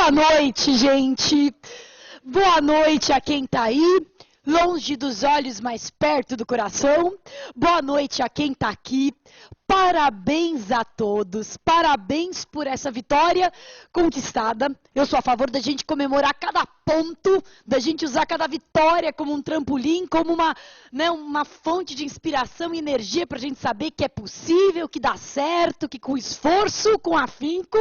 Boa noite, gente. Boa noite a quem tá aí, longe dos olhos, mais perto do coração. Boa noite a quem tá aqui. Parabéns a todos. Parabéns por essa vitória conquistada. Eu sou a favor da gente comemorar cada ponto, da gente usar cada vitória como um trampolim, como uma fonte de inspiração e energia para a gente saber que é possível, que dá certo, que com esforço, com afinco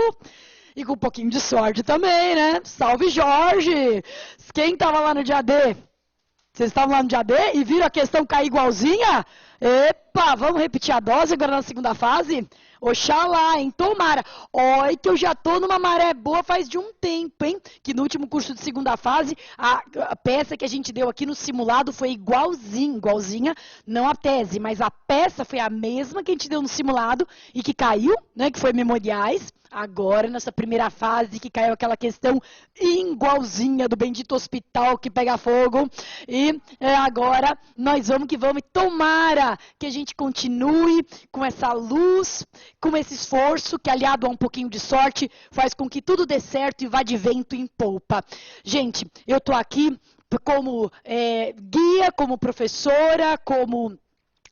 e com um pouquinho de sorte também, né? Salve, Jorge! Quem estava lá no dia D? Vocês estavam lá no dia D e viram a questão cair igualzinha? Epa, vamos repetir a dose agora na segunda fase? Oxalá, hein? Tomara. Olha que eu já tô numa maré boa faz de um tempo, hein? Que no último curso de segunda fase, a peça que a gente deu aqui no simulado foi igualzinha, não a tese, mas a peça foi a mesma que a gente deu no simulado e que caiu, né? Que foi memoriais. Agora, nessa primeira fase, que caiu aquela questão igualzinha do bendito hospital que pega fogo. E agora, nós vamos que vamos. E tomara que a gente continue com essa luz, com esse esforço, que aliado a um pouquinho de sorte, faz com que tudo dê certo e vá de vento em polpa. Gente, eu estou aqui como guia, como professora, como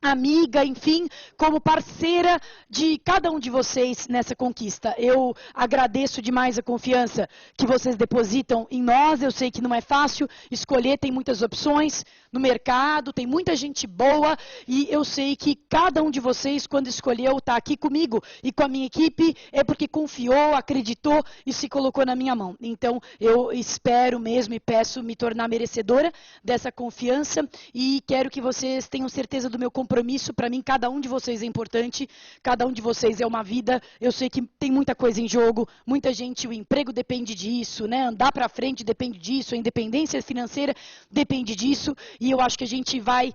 amiga, enfim, como parceira de cada um de vocês nessa conquista. Eu agradeço demais a confiança que vocês depositam em nós. Eu sei que não é fácil escolher, tem muitas opções no mercado, tem muita gente boa, e eu sei que cada um de vocês, quando escolheu estar aqui comigo e com a minha equipe, é porque confiou, acreditou e se colocou na minha mão. Então, eu espero mesmo e peço me tornar merecedora dessa confiança e quero que vocês tenham certeza do meu compromisso. Para mim, cada um de vocês é importante, cada um de vocês é uma vida. Eu sei que tem muita coisa em jogo, muita gente, o emprego depende disso, né? Andar para frente depende disso, a independência financeira depende disso, e eu acho que a gente vai...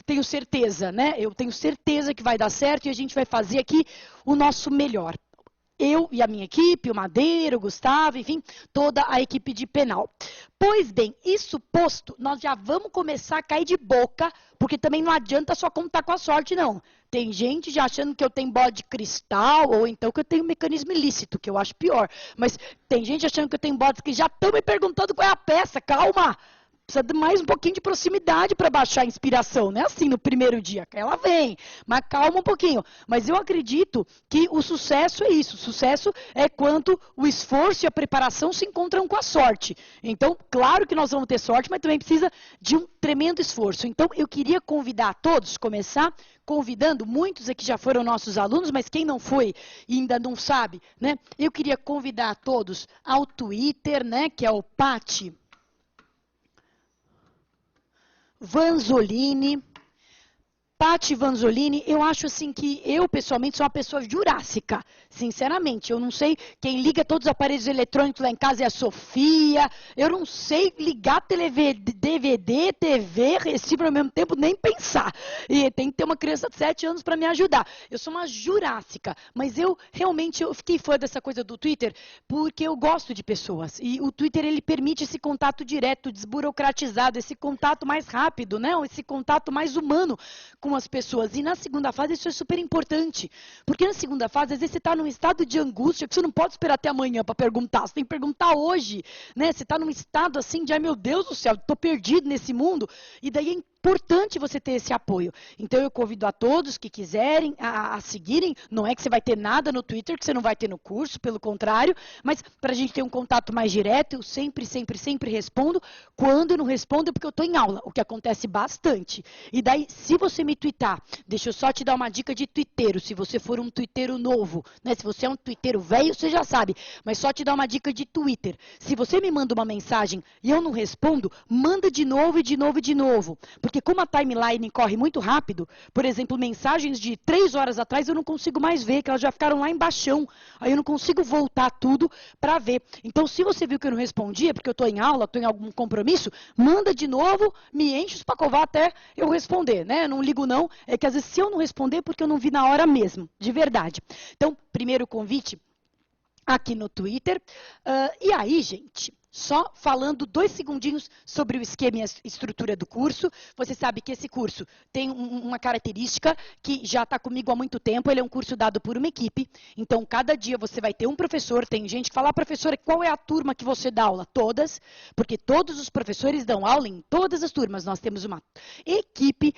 tenho certeza, né? Eu tenho certeza que vai dar certo e a gente vai fazer aqui o nosso melhor. Eu e a minha equipe, o Madeira, o Gustavo, enfim, toda a equipe de penal. Pois bem, isso posto, nós já vamos começar a cair de boca, porque também não adianta só contar com a sorte, não. Tem gente já achando que eu tenho bola de cristal, ou então que eu tenho mecanismo ilícito, que eu acho pior. Mas tem gente achando que eu tenho bolas que já estão me perguntando qual é a peça, calma! Precisa de mais um pouquinho de proximidade para baixar a inspiração, não é assim no primeiro dia, ela vem, mas calma um pouquinho. Mas eu acredito que o sucesso é isso, o sucesso é quando o esforço e a preparação se encontram com a sorte. Então, claro que nós vamos ter sorte, mas também precisa de um tremendo esforço. Então, eu queria convidar a todos, começar convidando, muitos aqui já foram nossos alunos, mas quem não foi e ainda não sabe, né? Eu queria convidar a todos ao Twitter, né, que é o Pati Vanzolini, Pati Vanzolini. Eu acho assim que eu, pessoalmente, sou uma pessoa jurássica, sinceramente. Eu não sei, quem liga todos os aparelhos eletrônicos lá em casa é a Sofia. Eu não sei ligar DVD, TV, receiver ao mesmo tempo, nem pensar. E tem que ter uma criança de 7 anos para me ajudar. Eu sou uma jurássica, mas eu realmente fiquei fã dessa coisa do Twitter porque eu gosto de pessoas. E o Twitter, ele permite esse contato direto, desburocratizado, esse contato mais rápido, né? Esse contato mais humano com as pessoas. E na segunda fase isso é super importante, porque na segunda fase às vezes você está num estado de angústia que você não pode esperar até amanhã para perguntar, você tem que perguntar hoje, né? Você está num estado assim de, ai meu Deus do céu, estou perdido nesse mundo, e daí é importante você ter esse apoio. Então eu convido a todos que quiserem a seguirem. Não é que você vai ter nada no Twitter que você não vai ter no curso, pelo contrário, mas para a gente ter um contato mais direto, eu sempre respondo. Quando eu não respondo é porque eu estou em aula, o que acontece bastante. E daí, se você me twittar, deixa eu só te dar uma dica de twitteiro, se você for um twitteiro novo, né? Se você é um twitteiro velho, você já sabe, mas só te dar uma dica de Twitter. Se você me manda uma mensagem e eu não respondo, manda de novo e de novo e de novo. Porque como a timeline corre muito rápido, por exemplo, mensagens de 3 horas atrás eu não consigo mais ver, que elas já ficaram lá embaixo. Aí eu não consigo voltar tudo para ver. Então, se você viu que eu não respondi, é porque eu estou em aula, estou em algum compromisso, manda de novo, me enche os pacovar até eu responder, né? Não ligo não, é que às vezes se eu não responder é porque eu não vi na hora mesmo, de verdade. Então, primeiro convite aqui no Twitter. E aí, gente, Só falando 2 segundinhos sobre o esquema e a estrutura do curso. Você sabe que esse curso tem uma característica que já está comigo há muito tempo. Ele é um curso dado por uma equipe. Então, cada dia você vai ter um professor. Tem gente que fala, professora, qual é a turma que você dá aula? Todas, porque todos os professores dão aula em todas as turmas. Nós temos uma equipe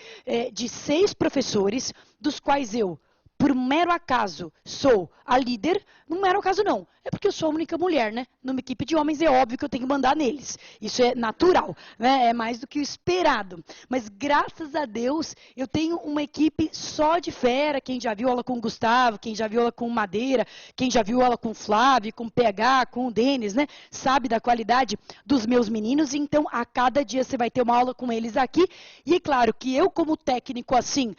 de 6 professores, dos quais eu, por mero acaso, sou a líder. Não mero acaso, não. É porque eu sou a única mulher, né? Numa equipe de homens, é óbvio que eu tenho que mandar neles. Isso é natural, né? É mais do que o esperado. Mas, graças a Deus, eu tenho uma equipe só de fera. Quem já viu aula com o Gustavo, quem já viu aula com o Madeira, quem já viu aula com o Flávio, com o PH, com o Denis, né? Sabe da qualidade dos meus meninos. Então, a cada dia você vai ter uma aula com eles aqui. E é claro que eu, como técnico, assim,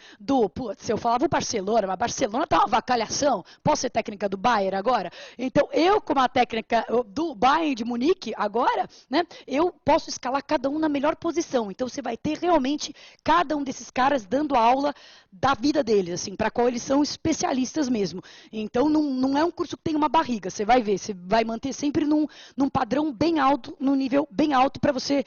se eu falava o Barcelona, mas Barcelona tá uma avacalhação. Posso ser técnica do Bayern agora? Então, eu, como a técnica do Bayern de Munique agora, né, eu posso escalar cada um na melhor posição. Então, você vai ter realmente cada um desses caras dando aula da vida deles, assim, para qual eles são especialistas mesmo. Então, não é um curso que tem uma barriga, você vai ver, você vai manter sempre num padrão bem alto, num nível bem alto para você,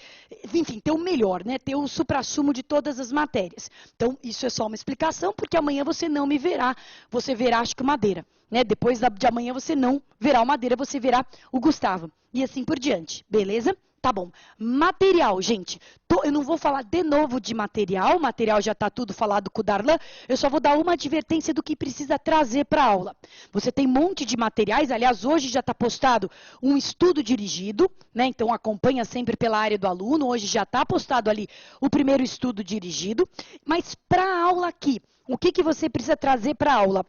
enfim, ter o melhor, né, ter o suprassumo de todas as matérias. Então, isso é só uma explicação, porque amanhã você não me verá, você verá, acho que o Madeira. Né? Depois de amanhã você não verá o Madeira, você verá o Gustavo. E assim por diante, beleza? Tá bom. Material, gente. Eu não vou falar de novo de material, o material já está tudo falado com o Darlan. Eu só vou dar uma advertência do que precisa trazer para a aula. Você tem um monte de materiais, aliás, hoje já está postado um estudo dirigido, né? Então acompanha sempre pela área do aluno. Hoje já está postado ali o primeiro estudo dirigido. Mas para a aula aqui, o que você precisa trazer para a aula?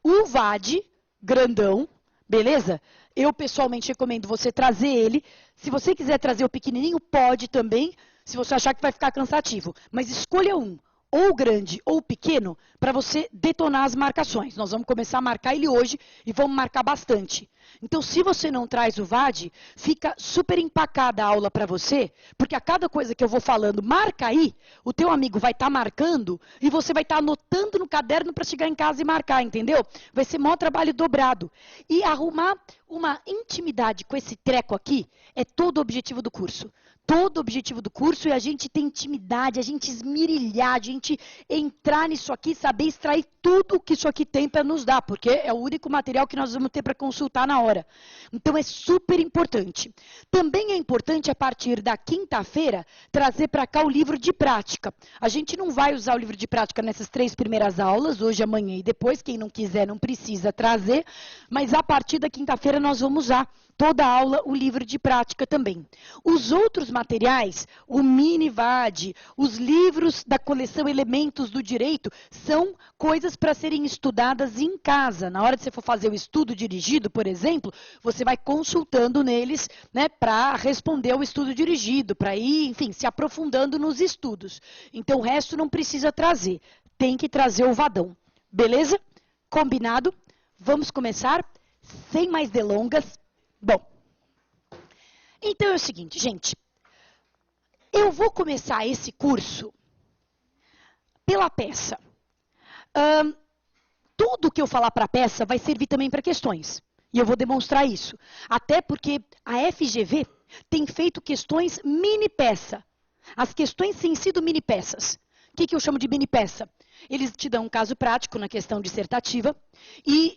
O VAD, grandão, beleza? Eu, pessoalmente, recomendo você trazer ele. Se você quiser trazer o pequenininho, pode também, se você achar que vai ficar cansativo. Mas escolha um, ou grande ou pequeno, para você detonar as marcações. Nós vamos começar a marcar ele hoje e vamos marcar bastante. Então, se você não traz o VAD, fica super empacada a aula para você, porque a cada coisa que eu vou falando, marca aí, o teu amigo vai estar marcando e você vai estar anotando no caderno para chegar em casa e marcar, entendeu? Vai ser maior trabalho dobrado. E arrumar uma intimidade com esse treco aqui é todo o objetivo do curso. Todo o objetivo do curso é a gente ter intimidade, a gente esmirilhar, a gente entrar nisso aqui, saber extrair tudo que isso aqui tem para nos dar, porque é o único material que nós vamos ter para consultar na hora. Então, é super importante. Também é importante, a partir da quinta-feira, trazer para cá o livro de prática. A gente não vai usar o livro de prática nessas 3 primeiras aulas, hoje, amanhã e depois. Quem não quiser, não precisa trazer. Mas, a partir da quinta-feira, nós vamos usar toda a aula o livro de prática também. Os outros materiais, o mini-VAD, os livros da coleção Elementos do Direito, são coisas para serem estudadas em casa. Na hora que você for fazer o estudo dirigido, por exemplo, você vai consultando neles, né, para responder ao estudo dirigido, para ir, enfim, se aprofundando nos estudos. Então, o resto não precisa trazer. Tem que trazer o vadão. Beleza? Combinado? Vamos começar? Sem mais delongas. Bom, então é o seguinte, gente. Eu vou começar esse curso pela peça. Tudo que eu falar para a peça vai servir também para questões. E eu vou demonstrar isso. Até porque a FGV tem feito questões mini-peça. As questões têm sido mini-peças. O que eu chamo de mini-peça? Eles te dão um caso prático na questão dissertativa e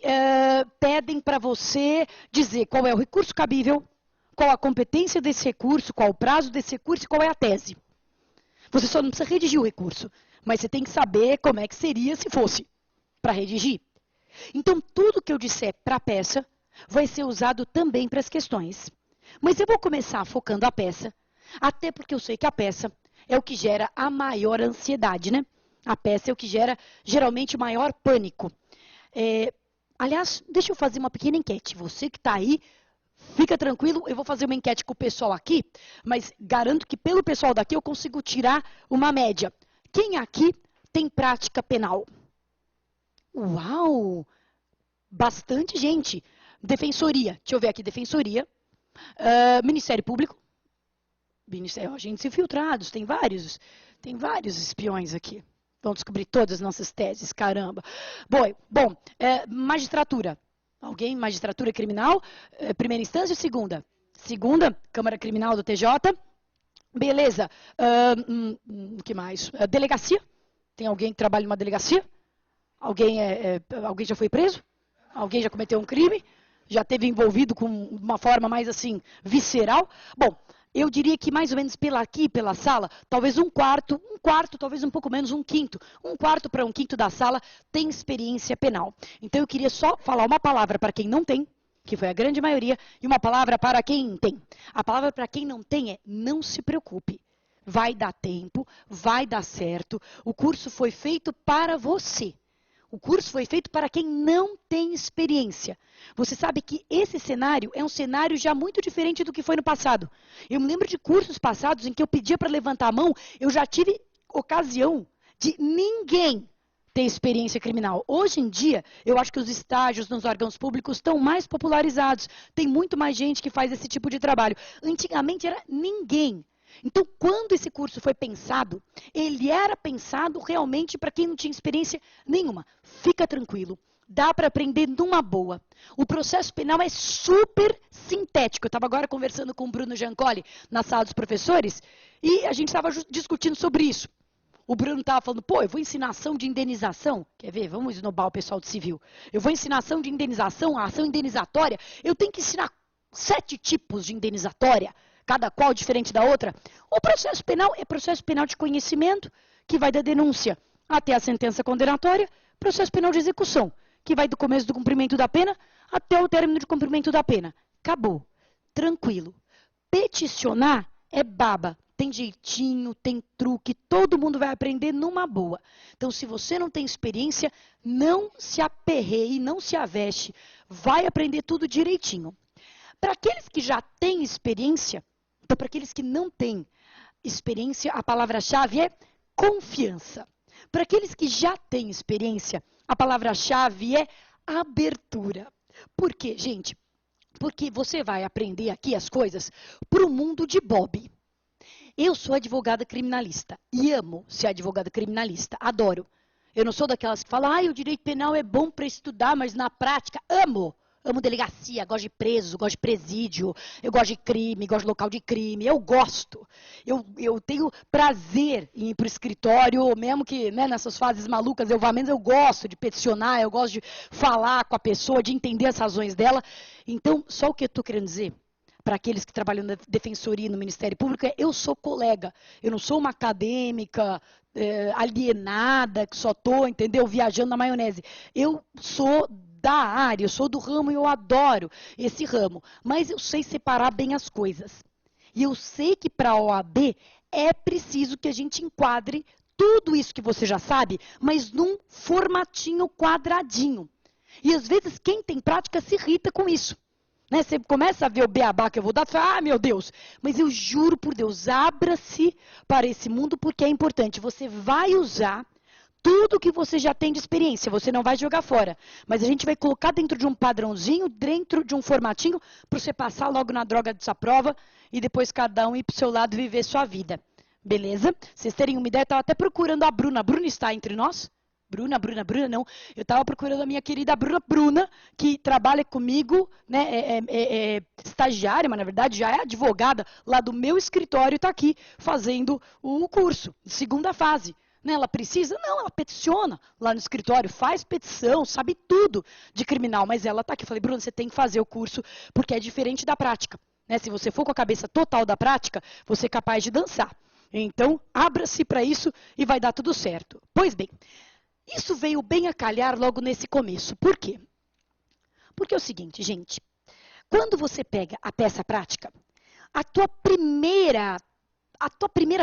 pedem para você dizer qual é o recurso cabível, qual a competência desse recurso, qual o prazo desse recurso e qual é a tese. Você só não precisa redigir o recurso, mas você tem que saber como é que seria se fosse para redigir. Então, tudo que eu disser para a peça vai ser usado também para as questões. Mas eu vou começar focando a peça, até porque eu sei que a peça é o que gera a maior ansiedade, né? A peça é o que gera, geralmente, o maior pânico. Aliás, deixa eu fazer uma pequena enquete. Você que está aí, fica tranquilo, eu vou fazer uma enquete com o pessoal aqui, mas garanto que pelo pessoal daqui eu consigo tirar uma média. Quem aqui tem prática penal? Uau! Bastante gente. Defensoria, deixa eu ver aqui, Defensoria. Ministério Público. Agentes infiltrados, tem vários espiões aqui. Vão descobrir todas as nossas teses, caramba. Bom, magistratura. Alguém? Magistratura criminal? Primeira instância ou segunda? Segunda, Câmara Criminal do TJ. Beleza. O que mais? Delegacia. Tem alguém que trabalha numa delegacia? Alguém já foi preso? Alguém já cometeu um crime? Já esteve envolvido com uma forma mais assim, visceral? Bom, eu diria que mais ou menos pela sala, talvez um quarto, talvez um pouco menos, um quinto. Um quarto para um quinto da sala tem experiência penal. Então eu queria só falar uma palavra para quem não tem, que foi a grande maioria, e uma palavra para quem tem. A palavra para quem não tem é: não se preocupe. Vai dar tempo, vai dar certo. O curso foi feito para você. O curso foi feito para quem não tem experiência. Você sabe que esse cenário é um cenário já muito diferente do que foi no passado. Eu me lembro de cursos passados em que eu pedia para levantar a mão, eu já tive ocasião de ninguém ter experiência criminal. Hoje em dia, eu acho que os estágios nos órgãos públicos estão mais popularizados. Tem muito mais gente que faz esse tipo de trabalho. Antigamente era ninguém. Então, quando esse curso foi pensado, ele era pensado realmente para quem não tinha experiência nenhuma. Fica tranquilo, dá para aprender numa boa. O processo penal é super sintético. Eu estava agora conversando com o Bruno Giancoli na sala dos professores e a gente estava discutindo sobre isso. O Bruno estava falando, pô, eu vou ensinar ação de indenização. Quer ver? Vamos esnobar o pessoal do civil. Eu vou ensinar ação de indenização, a ação indenizatória. Eu tenho que ensinar 7 tipos de indenizatória, cada qual diferente da outra. O processo penal é processo penal de conhecimento, que vai da denúncia até a sentença condenatória. Processo penal de execução, que vai do começo do cumprimento da pena até o término de cumprimento da pena. Acabou. Tranquilo. Peticionar é baba. Tem jeitinho, tem truque, todo mundo vai aprender numa boa. Então, se você não tem experiência, não se aperreie, não se aveste. Vai aprender tudo direitinho. Para aqueles que já têm experiência, então para aqueles que não têm experiência, a palavra-chave é confiança. Para aqueles que já têm experiência, a palavra-chave é abertura. Por quê, gente? Porque você vai aprender aqui as coisas para o mundo de Bob. Eu sou advogada criminalista e amo ser advogada criminalista, adoro. Eu não sou daquelas que falam, o direito penal é bom para estudar, mas na prática, amo. Amo delegacia, gosto de preso, gosto de presídio, eu gosto de crime, gosto de local de crime, eu gosto. Eu tenho prazer em ir para o escritório, mesmo que nessas fases malucas eu vá menos, eu gosto de peticionar, eu gosto de falar com a pessoa, de entender as razões dela. Então, só o que eu estou querendo dizer para aqueles que trabalham na defensoria e no Ministério Público é: eu sou colega, eu não sou uma acadêmica alienada, que só estou, entendeu, viajando na maionese. Eu sou da área, eu sou do ramo e eu adoro esse ramo, mas eu sei separar bem as coisas. E eu sei que para a OAB é preciso que a gente enquadre tudo isso que você já sabe, mas num formatinho quadradinho. E às vezes quem tem prática se irrita com isso. Né? Você começa a ver o beabá que eu vou dar, você fala, meu Deus, mas eu juro por Deus, abra-se para esse mundo porque é importante. Você vai usar tudo que você já tem de experiência, você não vai jogar fora. Mas a gente vai colocar dentro de um padrãozinho, dentro de um formatinho, para você passar logo na droga dessa prova e depois cada um ir para o seu lado viver sua vida. Beleza? Vocês terem uma ideia, eu estava até procurando a Bruna. A Bruna está entre nós? Bruna, não. Eu estava procurando a minha querida Bruna, que trabalha comigo, né, é estagiária, mas na verdade já é advogada lá do meu escritório, está aqui fazendo o curso, segunda fase. Né, ela precisa? Não, ela peticiona lá no escritório, faz petição, sabe tudo de criminal, mas ela está aqui. Eu falei, Bruna, você tem que fazer o curso porque é diferente da prática. Né? Se você for com a cabeça total da prática, você é capaz de dançar. Então, abra-se para isso e vai dar tudo certo. Pois bem, isso veio bem a calhar logo nesse começo. Por quê? Porque é o seguinte, gente, quando você pega a peça prática, a tua primeira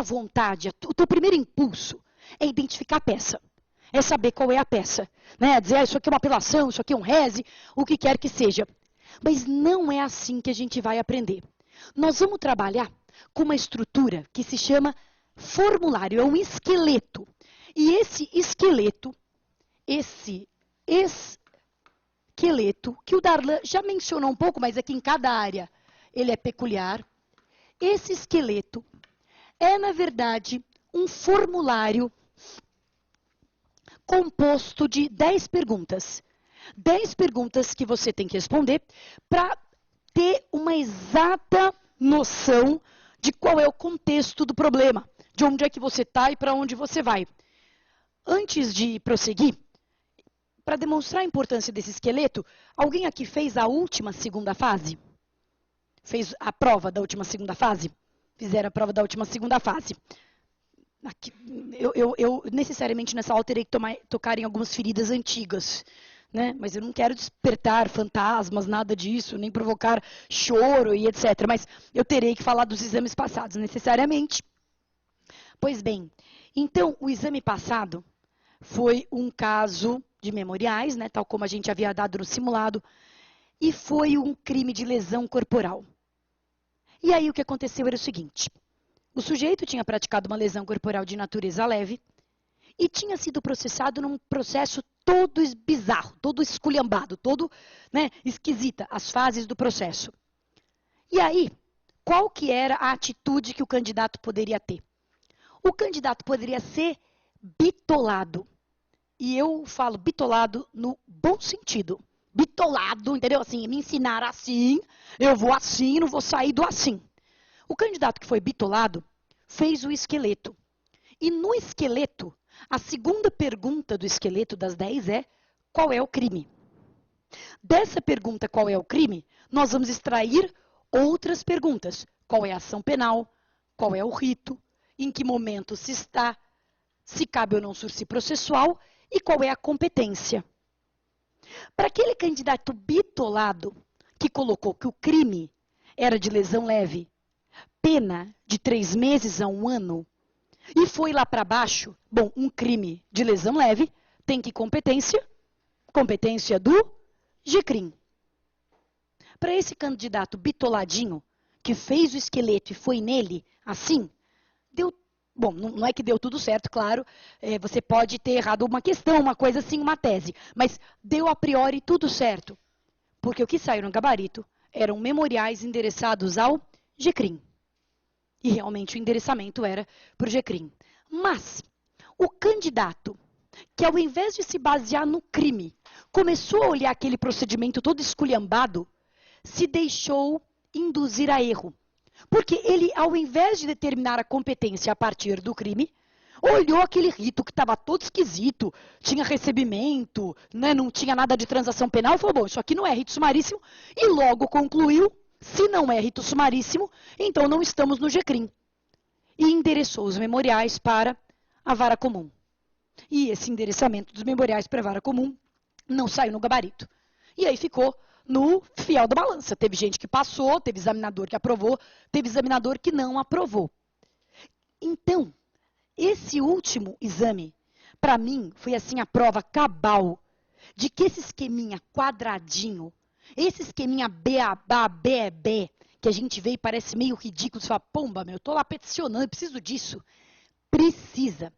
vontade, o teu primeiro impulso é identificar a peça, é saber qual é a peça, né? Dizer, isso aqui é uma apelação, isso aqui é um rese, o que quer que seja. Mas não é assim que a gente vai aprender. Nós vamos trabalhar com uma estrutura que se chama formulário, é um esqueleto. E esse esqueleto, que o Darlan já mencionou um pouco, mas aqui em cada área ele é peculiar. Esse esqueleto é, na verdade, um formulário composto de 10 perguntas. 10 perguntas que você tem que responder para ter uma exata noção de qual é o contexto do problema, de onde é que você está e para onde você vai. Antes de prosseguir, para demonstrar a importância desse esqueleto, alguém aqui fez a última segunda fase? Fez a prova da última segunda fase? Fizeram a prova da última segunda fase. Aqui, eu necessariamente nessa aula terei que tocar em algumas feridas antigas, né? Mas eu não quero despertar fantasmas, nada disso, nem provocar choro e etc. Mas eu terei que falar dos exames passados, necessariamente. Pois bem, então o exame passado foi um caso de memoriais, né, tal como a gente havia dado no simulado, e foi um crime de lesão corporal. E aí o que aconteceu era o seguinte: o sujeito tinha praticado uma lesão corporal de natureza leve e tinha sido processado num processo todo bizarro, todo esculhambado, todo, né, esquisita, as fases do processo. E aí, qual que era a atitude que o candidato poderia ter? O candidato poderia ser bitolado. E eu falo bitolado no bom sentido. Bitolado, entendeu? Assim, me ensinaram assim, eu vou assim, não vou sair do assim. O candidato que foi bitolado fez o esqueleto. E no esqueleto, a segunda pergunta do esqueleto das 10 é: qual é o crime? Dessa pergunta, qual é o crime, nós vamos extrair outras perguntas. Qual é a ação penal? Qual é o rito? Em que momento se está? Se cabe ou não sursi processual? E qual é a competência? Para aquele candidato bitolado que colocou que o crime era de lesão leve, pena de 3 meses a 1 ano, e foi lá para baixo, bom, um crime de lesão leve tem que competência? Competência do GCRIM. Para esse candidato bitoladinho, que fez o esqueleto e foi nele, assim, deu. Bom, não é que deu tudo certo, claro, você pode ter errado uma questão, uma coisa assim, uma tese, mas deu a priori tudo certo, porque o que saiu no gabarito eram memoriais endereçados ao GCRIM. E realmente o endereçamento era para o GCRIM. Mas o candidato, que ao invés de se basear no crime, começou a olhar aquele procedimento todo esculhambado, se deixou induzir a erro. Porque ele, ao invés de determinar a competência a partir do crime, olhou aquele rito que estava todo esquisito, tinha recebimento, né, não tinha nada de transação penal, e falou, bom, isso aqui não é rito sumaríssimo, e logo concluiu, se não é rito sumaríssimo, então não estamos no GCRIM. E endereçou os memoriais para a vara comum. E esse endereçamento dos memoriais para a vara comum não saiu no gabarito. E aí ficou no fiel da balança. Teve gente que passou, teve examinador que aprovou, teve examinador que não aprovou. Então, esse último exame, para mim, foi assim a prova cabal de que esse esqueminha quadradinho, esse esqueminha beabá, bebê, que a gente vê e parece meio ridículo, você fala, pomba, eu tô lá peticionando, eu preciso disso. Precisa.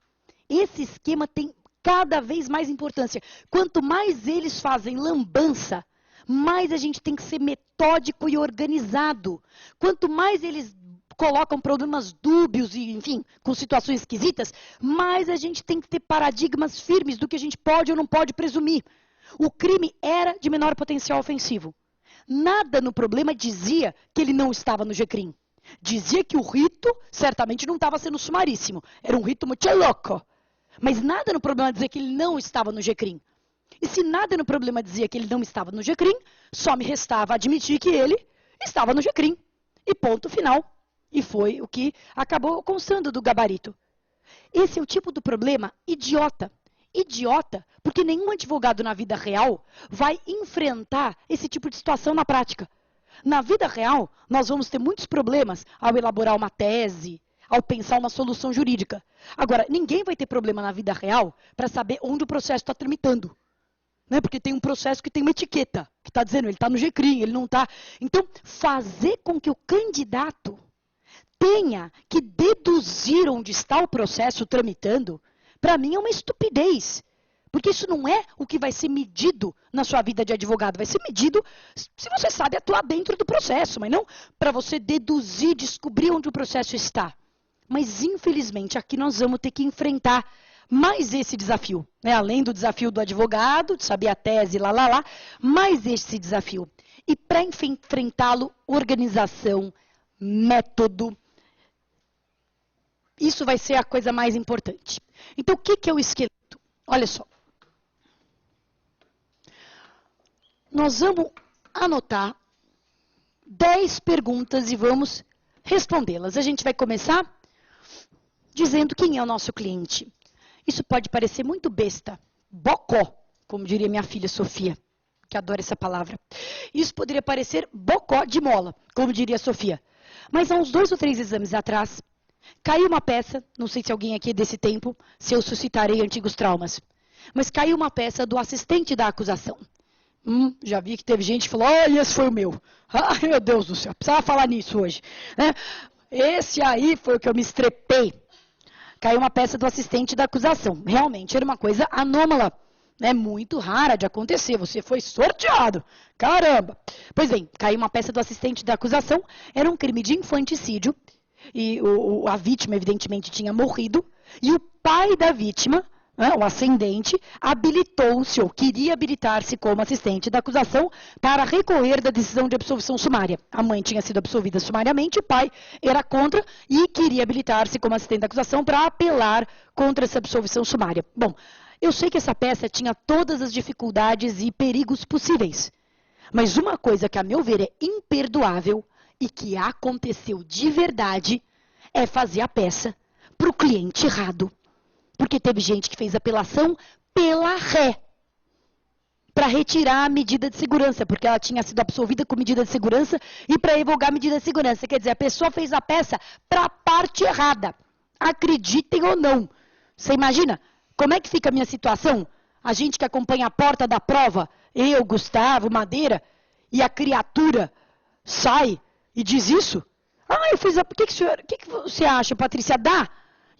Esse esquema tem cada vez mais importância. Quanto mais eles fazem lambança, mais a gente tem que ser metódico e organizado. Quanto mais eles colocam problemas dúbios e, enfim, com situações esquisitas, mais a gente tem que ter paradigmas firmes do que a gente pode ou não pode presumir. O crime era de menor potencial ofensivo. Nada no problema dizia que ele não estava no GCRIM. Dizia que o rito certamente não estava sendo sumaríssimo. Era um rito muito louco. Mas nada no problema dizia que ele não estava no GCRIM. E se nada no problema dizia que ele não estava no GCRIM, só me restava admitir que ele estava no GCRIM. E ponto final. E foi o que acabou constando do gabarito. Esse é o tipo do problema idiota. Idiota, porque nenhum advogado na vida real vai enfrentar esse tipo de situação na prática. Na vida real, nós vamos ter muitos problemas ao elaborar uma tese, ao pensar uma solução jurídica. Agora, ninguém vai ter problema na vida real para saber onde o processo está tramitando. Né? Porque tem um processo que tem uma etiqueta, que está dizendo ele está no GCRIM, ele não está. Então, fazer com que o candidato tenha que deduzir onde está o processo tramitando, para mim é uma estupidez. Porque isso não é o que vai ser medido na sua vida de advogado. Vai ser medido se você sabe atuar dentro do processo, mas não para você deduzir, descobrir onde o processo está. Mas, infelizmente, aqui nós vamos ter que enfrentar mais esse desafio. Né? Além do desafio do advogado, de saber a tese, mais esse desafio. E para enfrentá-lo, organização, método. Isso vai ser a coisa mais importante. Então, o que é o esqueleto? Olha só. Nós vamos anotar 10 perguntas e vamos respondê-las. A gente vai começar dizendo quem é o nosso cliente. Isso pode parecer muito besta, bocó, como diria minha filha Sofia, que adora essa palavra. Isso poderia parecer bocó de mola, como diria a Sofia. Mas há uns 2 ou 3 exames atrás, caiu uma peça, não sei se alguém aqui é desse tempo, se eu suscitarei antigos traumas, mas caiu uma peça do assistente da acusação. Já vi que teve gente que falou, olha, esse foi o meu. Ai, meu Deus do céu, precisava falar nisso hoje. Né? Esse aí foi o que eu me estrepei. Caiu uma peça do assistente da acusação. Realmente era uma coisa anômala, né? Muito rara de acontecer. Você foi sorteado. Caramba! Pois bem, caiu uma peça do assistente da acusação. Era um crime de infanticídio. E a vítima, evidentemente, tinha morrido. E o pai da vítima, o ascendente, habilitou-se ou queria habilitar-se como assistente da acusação para recorrer da decisão de absolvição sumária. A mãe tinha sido absolvida sumariamente, o pai era contra e queria habilitar-se como assistente da acusação para apelar contra essa absolvição sumária. Bom, eu sei que essa peça tinha todas as dificuldades e perigos possíveis, mas uma coisa que, a meu ver, é imperdoável e que aconteceu de verdade é fazer a peça para o cliente errado. Porque teve gente que fez apelação pela ré, para retirar a medida de segurança, porque ela tinha sido absolvida com medida de segurança e para revogar a medida de segurança. Quer dizer, a pessoa fez a peça para a parte errada. Acreditem ou não. Você imagina como é que fica a minha situação? A gente que acompanha a porta da prova, eu, Gustavo, Madeira, e a criatura sai e diz isso? Eu fiz a... O que você acha, Patrícia? Dá?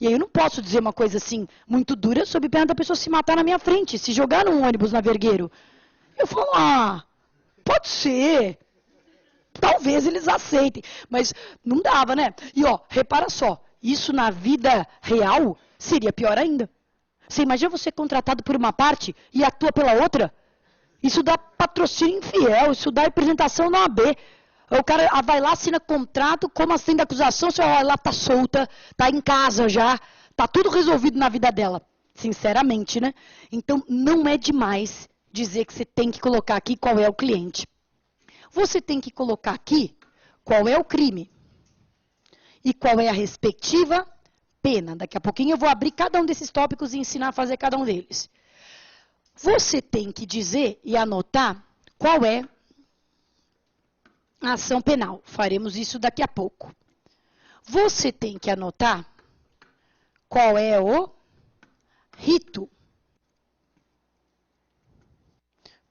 E aí eu não posso dizer uma coisa assim, muito dura, sob pena da pessoa se matar na minha frente, se jogar num ônibus na Vergueiro. Eu falo, pode ser. Talvez eles aceitem. Mas não dava, né? E repara só, isso na vida real seria pior ainda. Você imagina você contratado por uma parte e atua pela outra? Isso dá patrocínio infiel, isso dá representação na OAB. O cara vai lá, assina contrato, como assistente da acusação, você olha lá, tá solta, tá em casa já, tá tudo resolvido na vida dela. Sinceramente, né? Então, não é demais dizer que você tem que colocar aqui qual é o cliente. Você tem que colocar aqui qual é o crime e qual é a respectiva pena. Daqui a pouquinho eu vou abrir cada um desses tópicos e ensinar a fazer cada um deles. Você tem que dizer e anotar qual é a ação penal. Faremos isso daqui a pouco. Você tem que anotar qual é o rito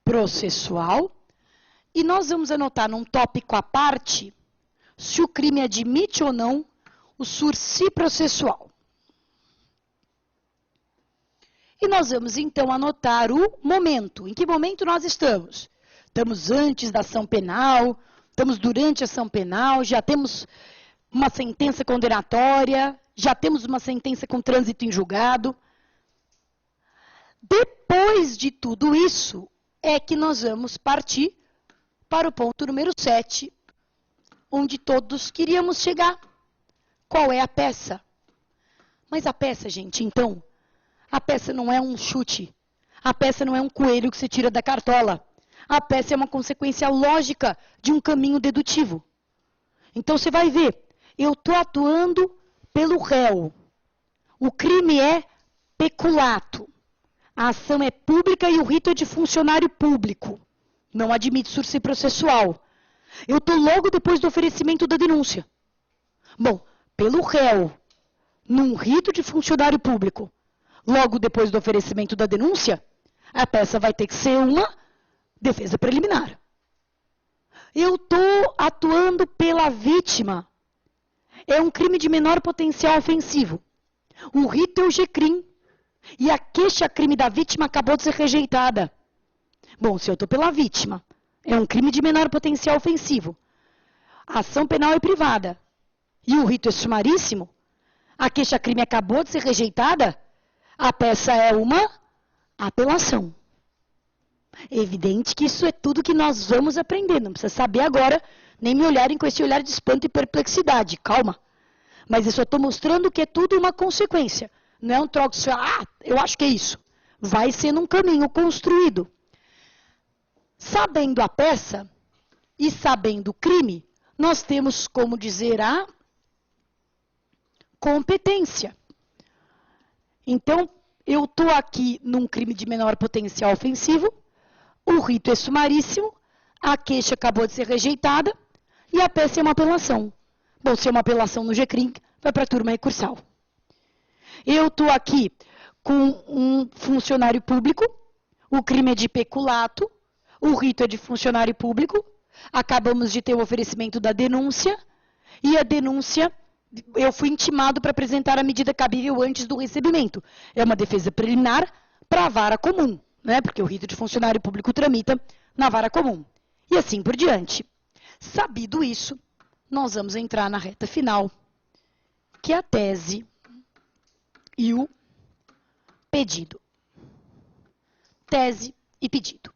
processual. E nós vamos anotar num tópico à parte se o crime admite ou não o sursi processual. E nós vamos então anotar o momento. Em que momento nós estamos? Estamos antes da ação penal, estamos durante a ação penal, já temos uma sentença condenatória, já temos uma sentença com trânsito em julgado. Depois de tudo isso, é que nós vamos partir para o ponto número 7, onde todos queríamos chegar. Qual é a peça? Mas a peça, gente, então, a peça não é um chute. A peça não é um coelho que se tira da cartola. A peça é uma consequência lógica de um caminho dedutivo. Então, você vai ver, eu estou atuando pelo réu. O crime é peculato. A ação é pública e o rito é de funcionário público. Não admite sursi processual. Eu estou logo depois do oferecimento da denúncia. Bom, pelo réu, num rito de funcionário público, logo depois do oferecimento da denúncia, a peça vai ter que ser uma defesa preliminar. Eu estou atuando pela vítima. É um crime de menor potencial ofensivo. O rito é o GCRIM. E a queixa-crime da vítima acabou de ser rejeitada. Bom, se eu estou pela vítima, é um crime de menor potencial ofensivo. A ação penal é privada. E o rito é sumaríssimo. A queixa-crime acabou de ser rejeitada. A peça é uma apelação. É evidente que isso é tudo que nós vamos aprender. Não precisa saber agora, nem me olharem com esse olhar de espanto e perplexidade. Calma. Mas eu só estou mostrando que é tudo uma consequência. Não é um troço que você fala, eu acho que é isso. Vai sendo um caminho construído. Sabendo a peça e sabendo o crime, nós temos como dizer a competência. Então, eu estou aqui num crime de menor potencial ofensivo, o rito é sumaríssimo, a queixa acabou de ser rejeitada e a peça é uma apelação. Bom, se é uma apelação no GCRIM, vai para a turma recursal. Eu estou aqui com um funcionário público, o crime é de peculato, o rito é de funcionário público, acabamos de ter o oferecimento da denúncia, e a denúncia, eu fui intimado para apresentar a medida cabível antes do recebimento. É uma defesa preliminar para a vara comum, né? Porque o rito de funcionário público tramita na vara comum. E assim por diante. Sabido isso, nós vamos entrar na reta final, que é a tese e o pedido. Tese e pedido.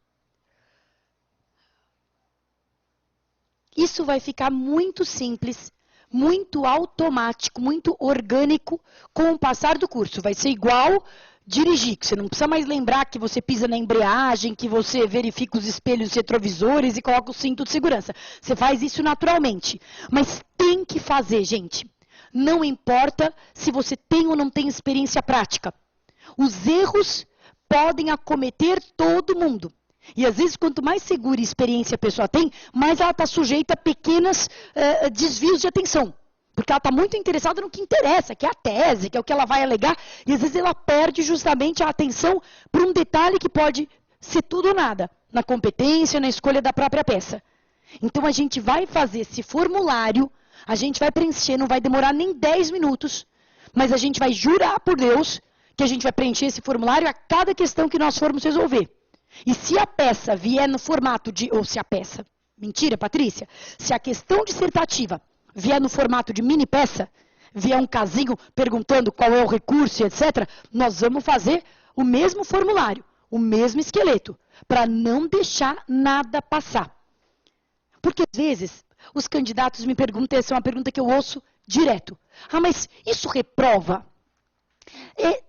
Isso vai ficar muito simples, muito automático, muito orgânico com o passar do curso. Vai ser igual dirigir, que você não precisa mais lembrar que você pisa na embreagem, que você verifica os espelhos retrovisores e coloca o cinto de segurança. Você faz isso naturalmente. Mas tem que fazer, gente. Não importa se você tem ou não tem experiência prática. Os erros podem acometer todo mundo. E às vezes, quanto mais segura e experiência a pessoa tem, mais ela está sujeita a pequenos desvios de atenção. Porque ela está muito interessada no que interessa, que é a tese, que é o que ela vai alegar. E às vezes ela perde justamente a atenção para um detalhe que pode ser tudo ou nada. Na competência, na escolha da própria peça. Então a gente vai fazer esse formulário, a gente vai preencher, não vai demorar nem 10 minutos. Mas a gente vai jurar por Deus que a gente vai preencher esse formulário a cada questão que nós formos resolver. E se a peça vier no formato de... Ou se a peça... Mentira, Patrícia. Se a questão dissertativa vier no formato de mini peça, vier um casinho perguntando qual é o recurso, etc., nós vamos fazer o mesmo formulário, o mesmo esqueleto, para não deixar nada passar. Porque às vezes os candidatos me perguntam, essa é uma pergunta que eu ouço direto. Ah, mas isso reprova?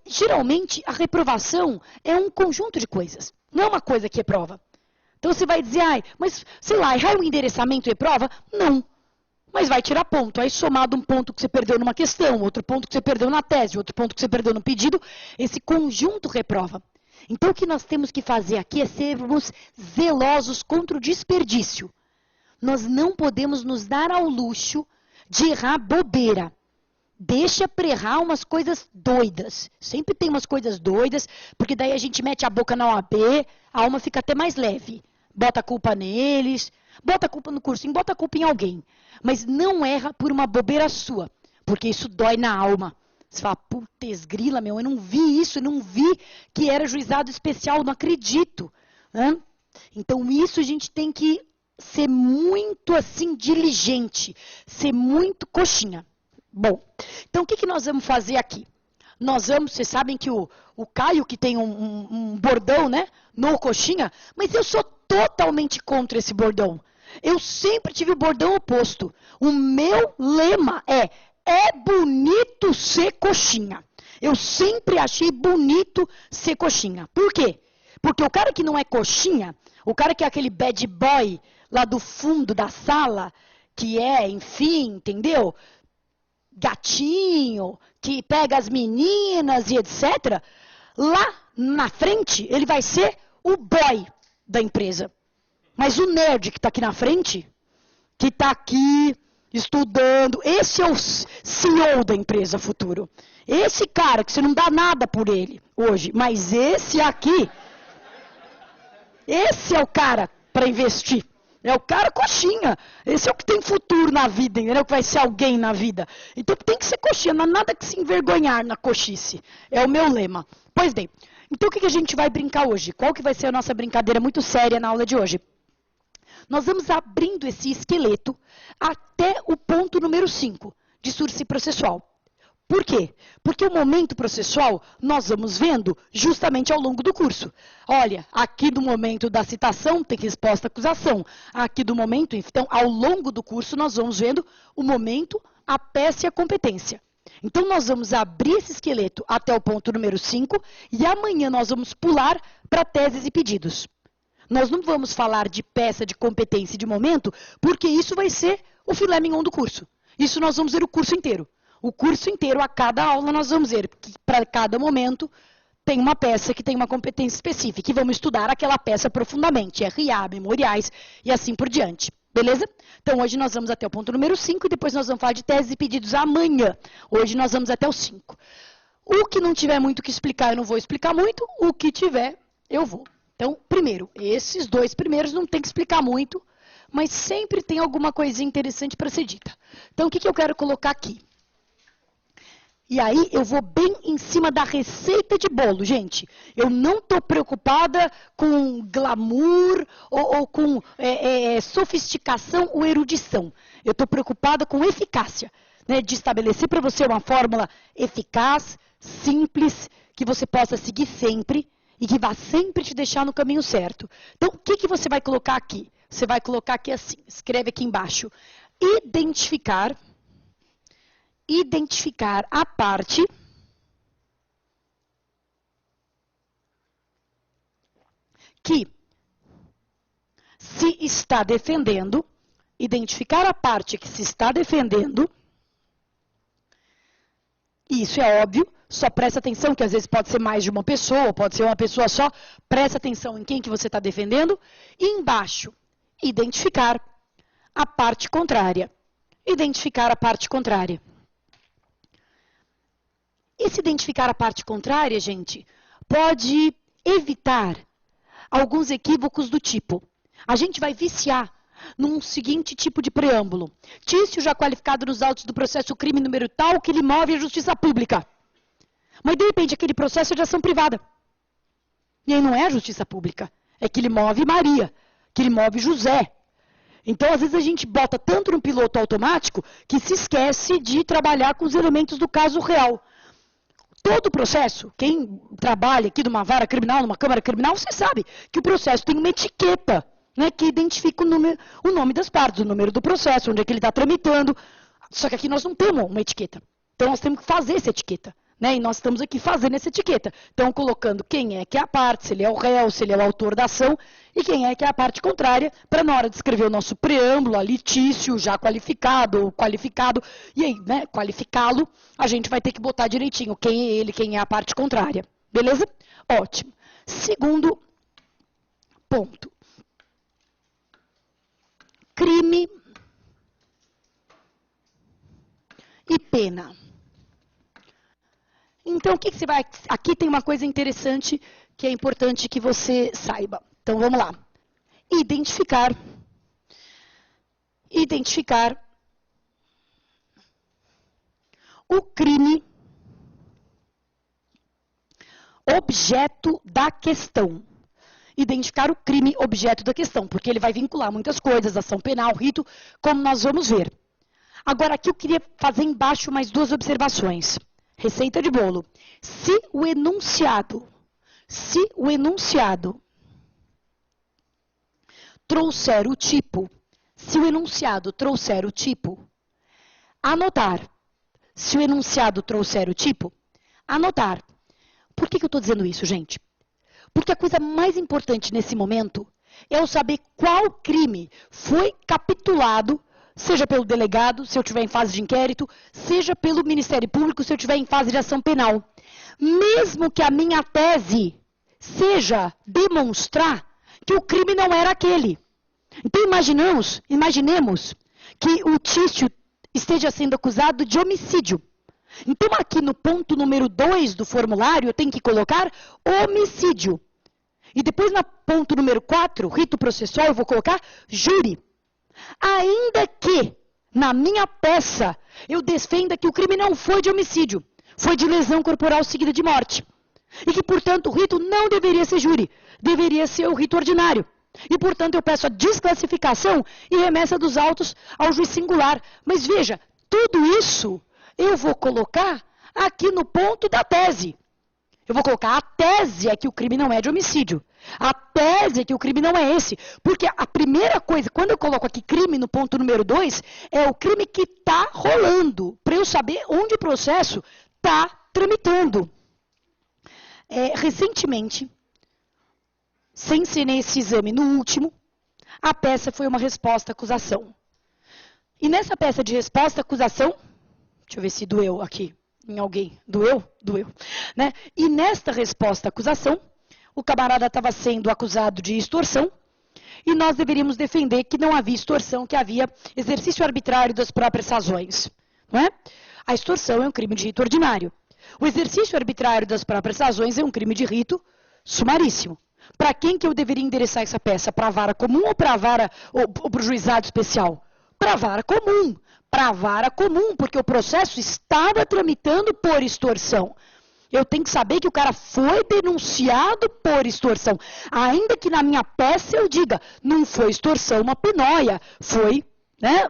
Geralmente, a reprovação é um conjunto de coisas. Não é uma coisa que reprova. Então, você vai dizer, mas, sei lá, errar um endereçamento reprova? Não. Mas vai tirar ponto. Aí, somado um ponto que você perdeu numa questão, outro ponto que você perdeu na tese, outro ponto que você perdeu no pedido, esse conjunto reprova. Então, o que nós temos que fazer aqui é sermos zelosos contra o desperdício. Nós não podemos nos dar ao luxo de errar bobeira. Deixa pra errar umas coisas doidas. Sempre tem umas coisas doidas, porque daí a gente mete a boca na OAB, a alma fica até mais leve. Bota a culpa neles, bota a culpa no cursinho, bota a culpa em alguém. Mas não erra por uma bobeira sua, porque isso dói na alma. Você fala, putz, grila, meu, eu não vi isso, eu não vi que era juizado especial, não acredito. Né? Então isso a gente tem que ser muito assim diligente, ser muito coxinha. Bom, então o que nós vamos fazer aqui? Nós vamos, vocês sabem que o Caio que tem um bordão, né, no coxinha, mas eu sou totalmente contra esse bordão. Eu sempre tive o bordão oposto. O meu lema é bonito ser coxinha. Eu sempre achei bonito ser coxinha. Por quê? Porque o cara que não é coxinha, o cara que é aquele bad boy lá do fundo da sala, que é, enfim, entendeu? Gatinho, que pega as meninas e etc., lá na frente, ele vai ser o boy da empresa. Mas o nerd que está aqui na frente, que está aqui estudando, esse é o CEO da empresa futuro. Esse cara que você não dá nada por ele hoje, mas esse aqui, esse é o cara para investir. É o cara coxinha. Esse é o que tem futuro na vida, entendeu? Que vai ser alguém na vida. Então tem que ser coxinha, não há nada que se envergonhar na coxice. É o meu lema. Pois bem, então o que a gente vai brincar hoje? Qual que vai ser a nossa brincadeira muito séria na aula de hoje? Nós vamos abrindo esse esqueleto até o ponto número 5 de súrce processual. Por quê? Porque o momento processual nós vamos vendo justamente ao longo do curso. Olha, aqui do momento da citação tem resposta à acusação. Aqui do momento, então, ao longo do curso nós vamos vendo o momento, a peça e a competência. Então nós vamos abrir esse esqueleto até o ponto número 5 e amanhã nós vamos pular para teses e pedidos. Nós não vamos falar de peça, de competência e de momento, porque isso vai ser o filé mignon do curso. Isso nós vamos ver o curso inteiro. O curso inteiro, a cada aula, nós vamos ver que para cada momento tem uma peça que tem uma competência específica. E vamos estudar aquela peça profundamente, RA, memoriais e assim por diante. Beleza? Então, hoje nós vamos até o ponto número 5 e depois nós vamos falar de teses e pedidos amanhã. Hoje nós vamos até o 5. O que não tiver muito o que explicar, eu não vou explicar muito. O que tiver, eu vou. Então, primeiro, esses dois primeiros não tem que explicar muito, mas sempre tem alguma coisinha interessante para ser dita. Então, o que eu quero colocar aqui? E aí eu vou bem em cima da receita de bolo, gente. Eu não estou preocupada com glamour ou com sofisticação ou erudição. Eu estou preocupada com eficácia, né, de estabelecer para você uma fórmula eficaz, simples, que você possa seguir sempre e que vá sempre te deixar no caminho certo. Então, o que você vai colocar aqui? Você vai colocar aqui assim, escreve aqui embaixo, identificar a parte que se está defendendo, identificar a parte que se está defendendo, e isso é óbvio, só presta atenção que às vezes pode ser mais de uma pessoa, pode ser uma pessoa só, presta atenção em quem que você está defendendo, e embaixo, identificar a parte contrária. Identificar a parte contrária. Esse identificar a parte contrária, gente, pode evitar alguns equívocos do tipo. A gente vai viciar num seguinte tipo de preâmbulo. Tício já qualificado nos autos do processo crime número tal que lhe move a justiça pública. Mas, de repente, aquele processo é de ação privada. E aí não é a justiça pública. É que lhe move Maria, que lhe move José. Então, às vezes, a gente bota tanto no piloto automático que se esquece de trabalhar com os elementos do caso real. Todo processo, quem trabalha aqui numa vara criminal, numa câmara criminal, você sabe que o processo tem uma etiqueta, né, que identifica o nome das partes, o número do processo, onde é que ele está tramitando. Só que aqui nós não temos uma etiqueta. Então, nós temos que fazer essa etiqueta. Né, e nós estamos aqui fazendo essa etiqueta. Então, colocando quem é que é a parte, se ele é o réu, se ele é o autor da ação, e quem é que é a parte contrária, para na hora de escrever o nosso preâmbulo, litício, já qualificado, ou qualificado, e aí, né, qualificá-lo, a gente vai ter que botar direitinho quem é ele, quem é a parte contrária. Beleza? Ótimo. Segundo ponto. Crime e pena. Então, o que você vai... Aqui tem uma coisa interessante que é importante que você saiba. Então, vamos lá. Identificar o crime objeto da questão. Identificar o crime objeto da questão, porque ele vai vincular muitas coisas, ação penal, rito, como nós vamos ver. Agora, aqui eu queria fazer embaixo mais duas observações. Receita de bolo. Se o enunciado trouxer o tipo, anotar. Se o enunciado trouxer o tipo, anotar. Por que eu estou dizendo isso, gente? Porque a coisa mais importante nesse momento é eu saber qual crime foi capitulado, seja pelo delegado, se eu estiver em fase de inquérito, seja pelo Ministério Público, se eu estiver em fase de ação penal. Mesmo que a minha tese seja demonstrar que o crime não era aquele. Então, imaginemos que o Tício esteja sendo acusado de homicídio. Então, aqui no ponto número 2 do formulário, eu tenho que colocar homicídio. E depois, no ponto número 4, rito processual, eu vou colocar júri. Ainda que, na minha peça, eu defenda que o crime não foi de homicídio, foi de lesão corporal seguida de morte. E que, portanto, o rito não deveria ser júri, deveria ser o rito ordinário. E, portanto, eu peço a desclassificação e remessa dos autos ao juiz singular. Mas veja, tudo isso eu vou colocar aqui no ponto da tese. Eu vou colocar a tese é que o crime não é de homicídio. A tese é que o crime não é esse. Porque a primeira coisa, quando eu coloco aqui crime no ponto número 2, é o crime que está rolando, para eu saber onde o processo está tramitando. Recentemente, sem ser nesse exame, no último, a peça foi uma resposta-acusação. E nessa peça de resposta-acusação, deixa eu ver se doeu aqui em alguém. Doeu? Doeu. Né? E nesta resposta-acusação, o camarada estava sendo acusado de extorsão e nós deveríamos defender que não havia extorsão, que havia exercício arbitrário das próprias razões. Não é? A extorsão é um crime de rito ordinário. O exercício arbitrário das próprias razões é um crime de rito sumaríssimo. Para quem que eu deveria endereçar essa peça? Para a vara comum ou para a vara ou para o juizado especial? Para a vara comum. Para a vara comum, porque o processo estava tramitando por extorsão. Eu tenho que saber que o cara foi denunciado por extorsão. Ainda que na minha peça eu diga, não foi extorsão uma penóia, foi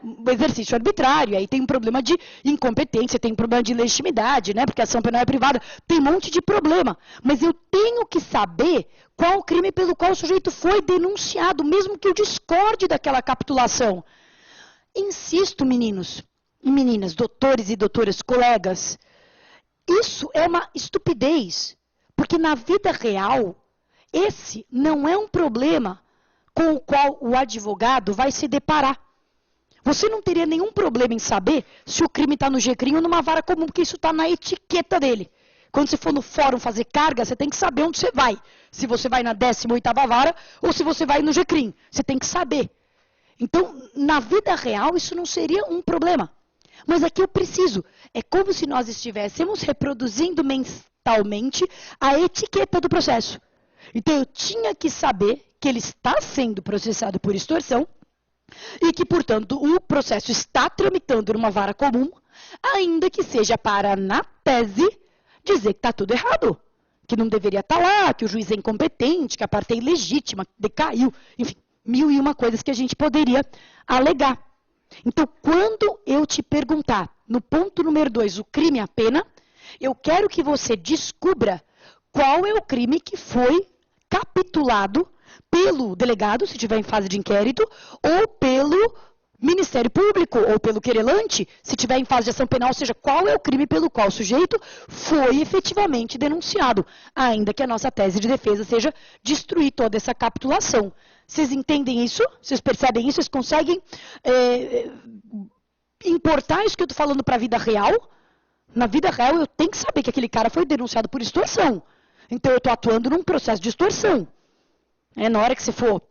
um exercício arbitrário. Aí tem um problema de incompetência, tem um problema de legitimidade, porque a ação penal é privada, tem um monte de problema. Mas eu tenho que saber qual o crime pelo qual o sujeito foi denunciado, mesmo que eu discorde daquela capitulação. Insisto, meninos e meninas, doutores e doutoras, colegas, isso é uma estupidez, porque na vida real, esse não é um problema com o qual o advogado vai se deparar. Você não teria nenhum problema em saber se o crime está no GCRIM ou numa vara comum, porque isso está na etiqueta dele. Quando você for no fórum fazer carga, você tem que saber onde você vai. Se você vai na 18ª vara ou se você vai no GCRIM. Você tem que saber. Então, na vida real, isso não seria um problema. Mas aqui eu preciso. É como se nós estivéssemos reproduzindo mentalmente a etiqueta do processo. Então, eu tinha que saber que ele está sendo processado por extorsão e que, portanto, o processo está tramitando numa vara comum, ainda que seja para, na tese, dizer que está tudo errado. Que não deveria estar lá, que o juiz é incompetente, que a parte é ilegítima, decaiu, enfim. 1001 coisas que a gente poderia alegar. Então, quando eu te perguntar, no ponto número 2, o crime e a pena, eu quero que você descubra qual é o crime que foi capitulado pelo delegado, se estiver em fase de inquérito, ou pelo Ministério Público, ou pelo querelante, se estiver em fase de ação penal, ou seja, qual é o crime pelo qual o sujeito foi efetivamente denunciado, ainda que a nossa tese de defesa seja destruir toda essa capitulação. Vocês entendem isso? Vocês percebem isso? Vocês conseguem importar isso que eu estou falando para a vida real? Na vida real, eu tenho que saber que aquele cara foi denunciado por extorsão. Então, eu estou atuando num processo de extorsão. Na hora que você for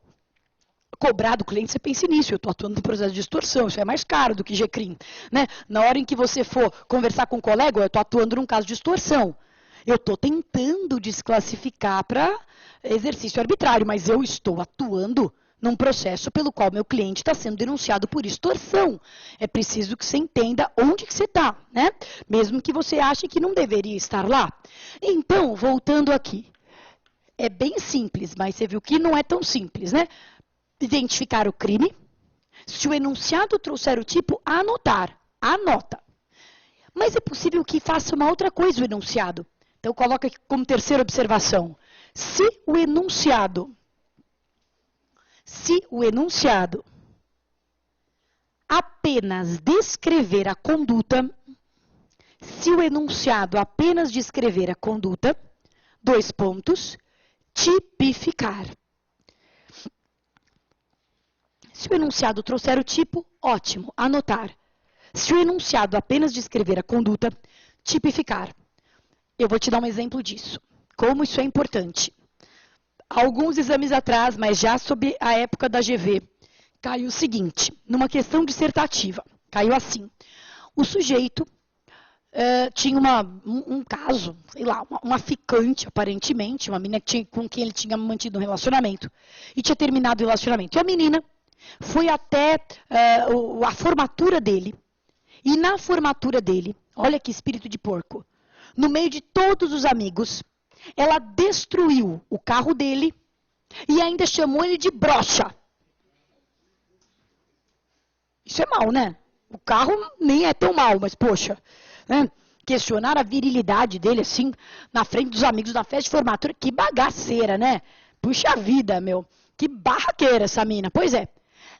cobrar do cliente, você pense nisso. Eu estou atuando num processo de extorsão. Isso é mais caro do que GCRIM. Na hora em que você for conversar com um colega, eu estou atuando num caso de extorsão. Eu estou tentando desclassificar para exercício arbitrário, mas eu estou atuando num processo pelo qual meu cliente está sendo denunciado por extorsão. É preciso que você entenda onde que você está, mesmo que você ache que não deveria estar lá. Então, voltando aqui, é bem simples, mas você viu que não é tão simples, Identificar o crime. Se o enunciado trouxer o tipo, anotar. Anota. Mas é possível que faça uma outra coisa o enunciado. Então, coloca aqui como terceira observação. Se o enunciado apenas descrever a conduta, tipificar. Se o enunciado trouxer o tipo, ótimo, anotar. Se o enunciado apenas descrever a conduta, tipificar. Eu vou te dar um exemplo disso. Como isso é importante. Alguns exames atrás, mas já sob a época da GV, caiu o seguinte, numa questão dissertativa. Caiu assim. O sujeito tinha um caso, sei lá, uma ficante, aparentemente, uma menina com quem ele tinha mantido um relacionamento. E tinha terminado o relacionamento. E a menina foi até a formatura dele. E na formatura dele, olha que espírito de porco, no meio de todos os amigos, ela destruiu o carro dele e ainda chamou ele de broxa. Isso é mal, né? O carro nem é tão mal, mas poxa. questionaram a virilidade dele, assim, na frente dos amigos da festa de formatura. Que bagaceira, né? Puxa vida, meu. Que barraqueira essa mina. Pois é.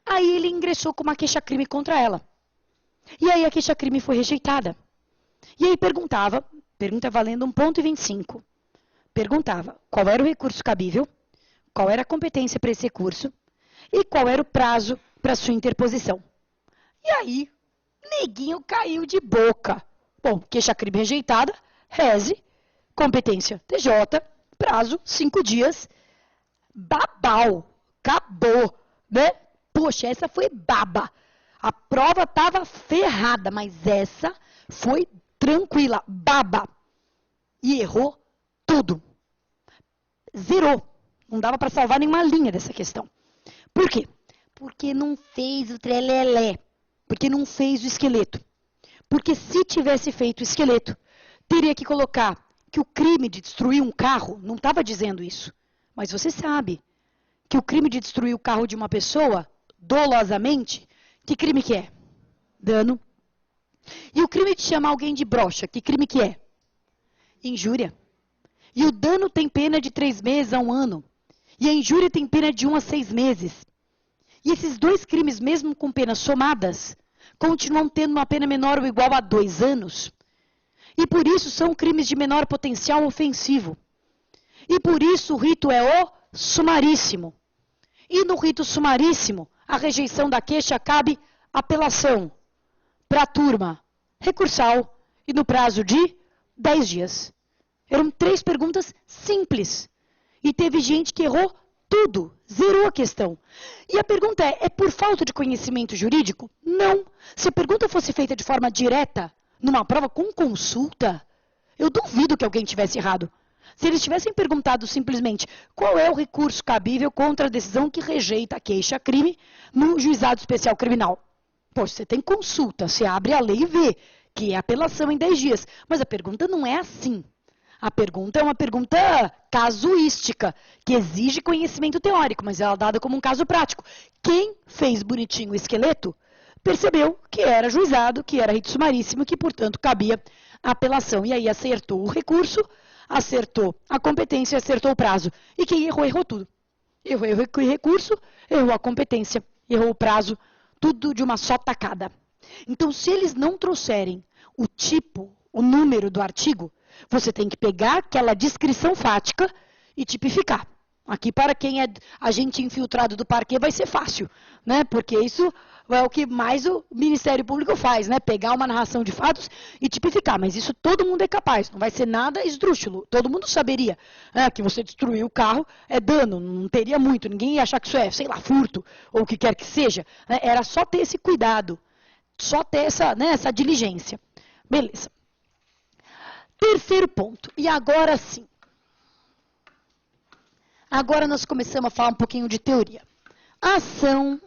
Aí ele ingressou com uma queixa-crime contra ela. E aí a queixa-crime foi rejeitada. E aí pergunta valendo 1,25 ponto. Perguntava qual era o recurso cabível, qual era a competência para esse recurso e qual era o prazo para sua interposição. E aí, neguinho caiu de boca. Bom, queixa-crime rejeitada, reze, competência TJ, prazo 5 dias, babau, acabou, né? Poxa, essa foi baba. A prova estava ferrada, mas essa foi tranquila, baba. E errou tudo. Zerou. Não dava para salvar nenhuma linha dessa questão. Por quê? Porque não fez o trelelé. Porque não fez o esqueleto. Porque se tivesse feito o esqueleto, teria que colocar que o crime de destruir um carro, não estava dizendo isso, mas você sabe que o crime de destruir o carro de uma pessoa, dolosamente, que crime que é? Dano. E o crime de chamar alguém de broxa, que crime que é? Injúria. E o dano tem pena de 3 meses a 1 ano. E a injúria tem pena de 1 a 6 meses. E esses dois crimes, mesmo com penas somadas, continuam tendo uma pena menor ou igual a 2 anos. E por isso são crimes de menor potencial ofensivo. E por isso o rito é o sumaríssimo. E no rito sumaríssimo, a rejeição da queixa cabe apelação para a turma recursal e no prazo de 10 dias. Eram 3 perguntas simples. E teve gente que errou tudo, zerou a questão. E a pergunta é por falta de conhecimento jurídico? Não. Se a pergunta fosse feita de forma direta, numa prova com consulta, eu duvido que alguém tivesse errado. Se eles tivessem perguntado simplesmente qual é o recurso cabível contra a decisão que rejeita a queixa-crime no juizado especial criminal. Poxa, você tem consulta, você abre a lei e vê que é apelação em 10 dias. Mas a pergunta não é assim. A pergunta é uma pergunta casuística, que exige conhecimento teórico, mas ela é dada como um caso prático. Quem fez bonitinho o esqueleto percebeu que era juizado, que era rito sumaríssimo, que, portanto, cabia a apelação. E aí acertou o recurso, acertou a competência, acertou o prazo. E quem errou, errou tudo. Errou o recurso, errou a competência, errou o prazo, tudo de uma só tacada. Então, se eles não trouxerem o tipo, o número do artigo, você tem que pegar aquela descrição fática e tipificar. Aqui, para quem é agente infiltrado do parquê, vai ser fácil, né? Porque isso é o que mais o Ministério Público faz, né? Pegar uma narração de fatos e tipificar. Mas isso todo mundo é capaz, não vai ser nada esdrúxulo. Todo mundo saberia, né, que você destruiu o carro é dano, não teria muito. Ninguém ia achar que isso é, sei lá, furto ou o que quer que seja. Né? Era só ter esse cuidado, só ter essa, né, essa diligência. Beleza. Terceiro ponto, e agora sim. Agora nós começamos a falar um pouquinho de teoria. Ação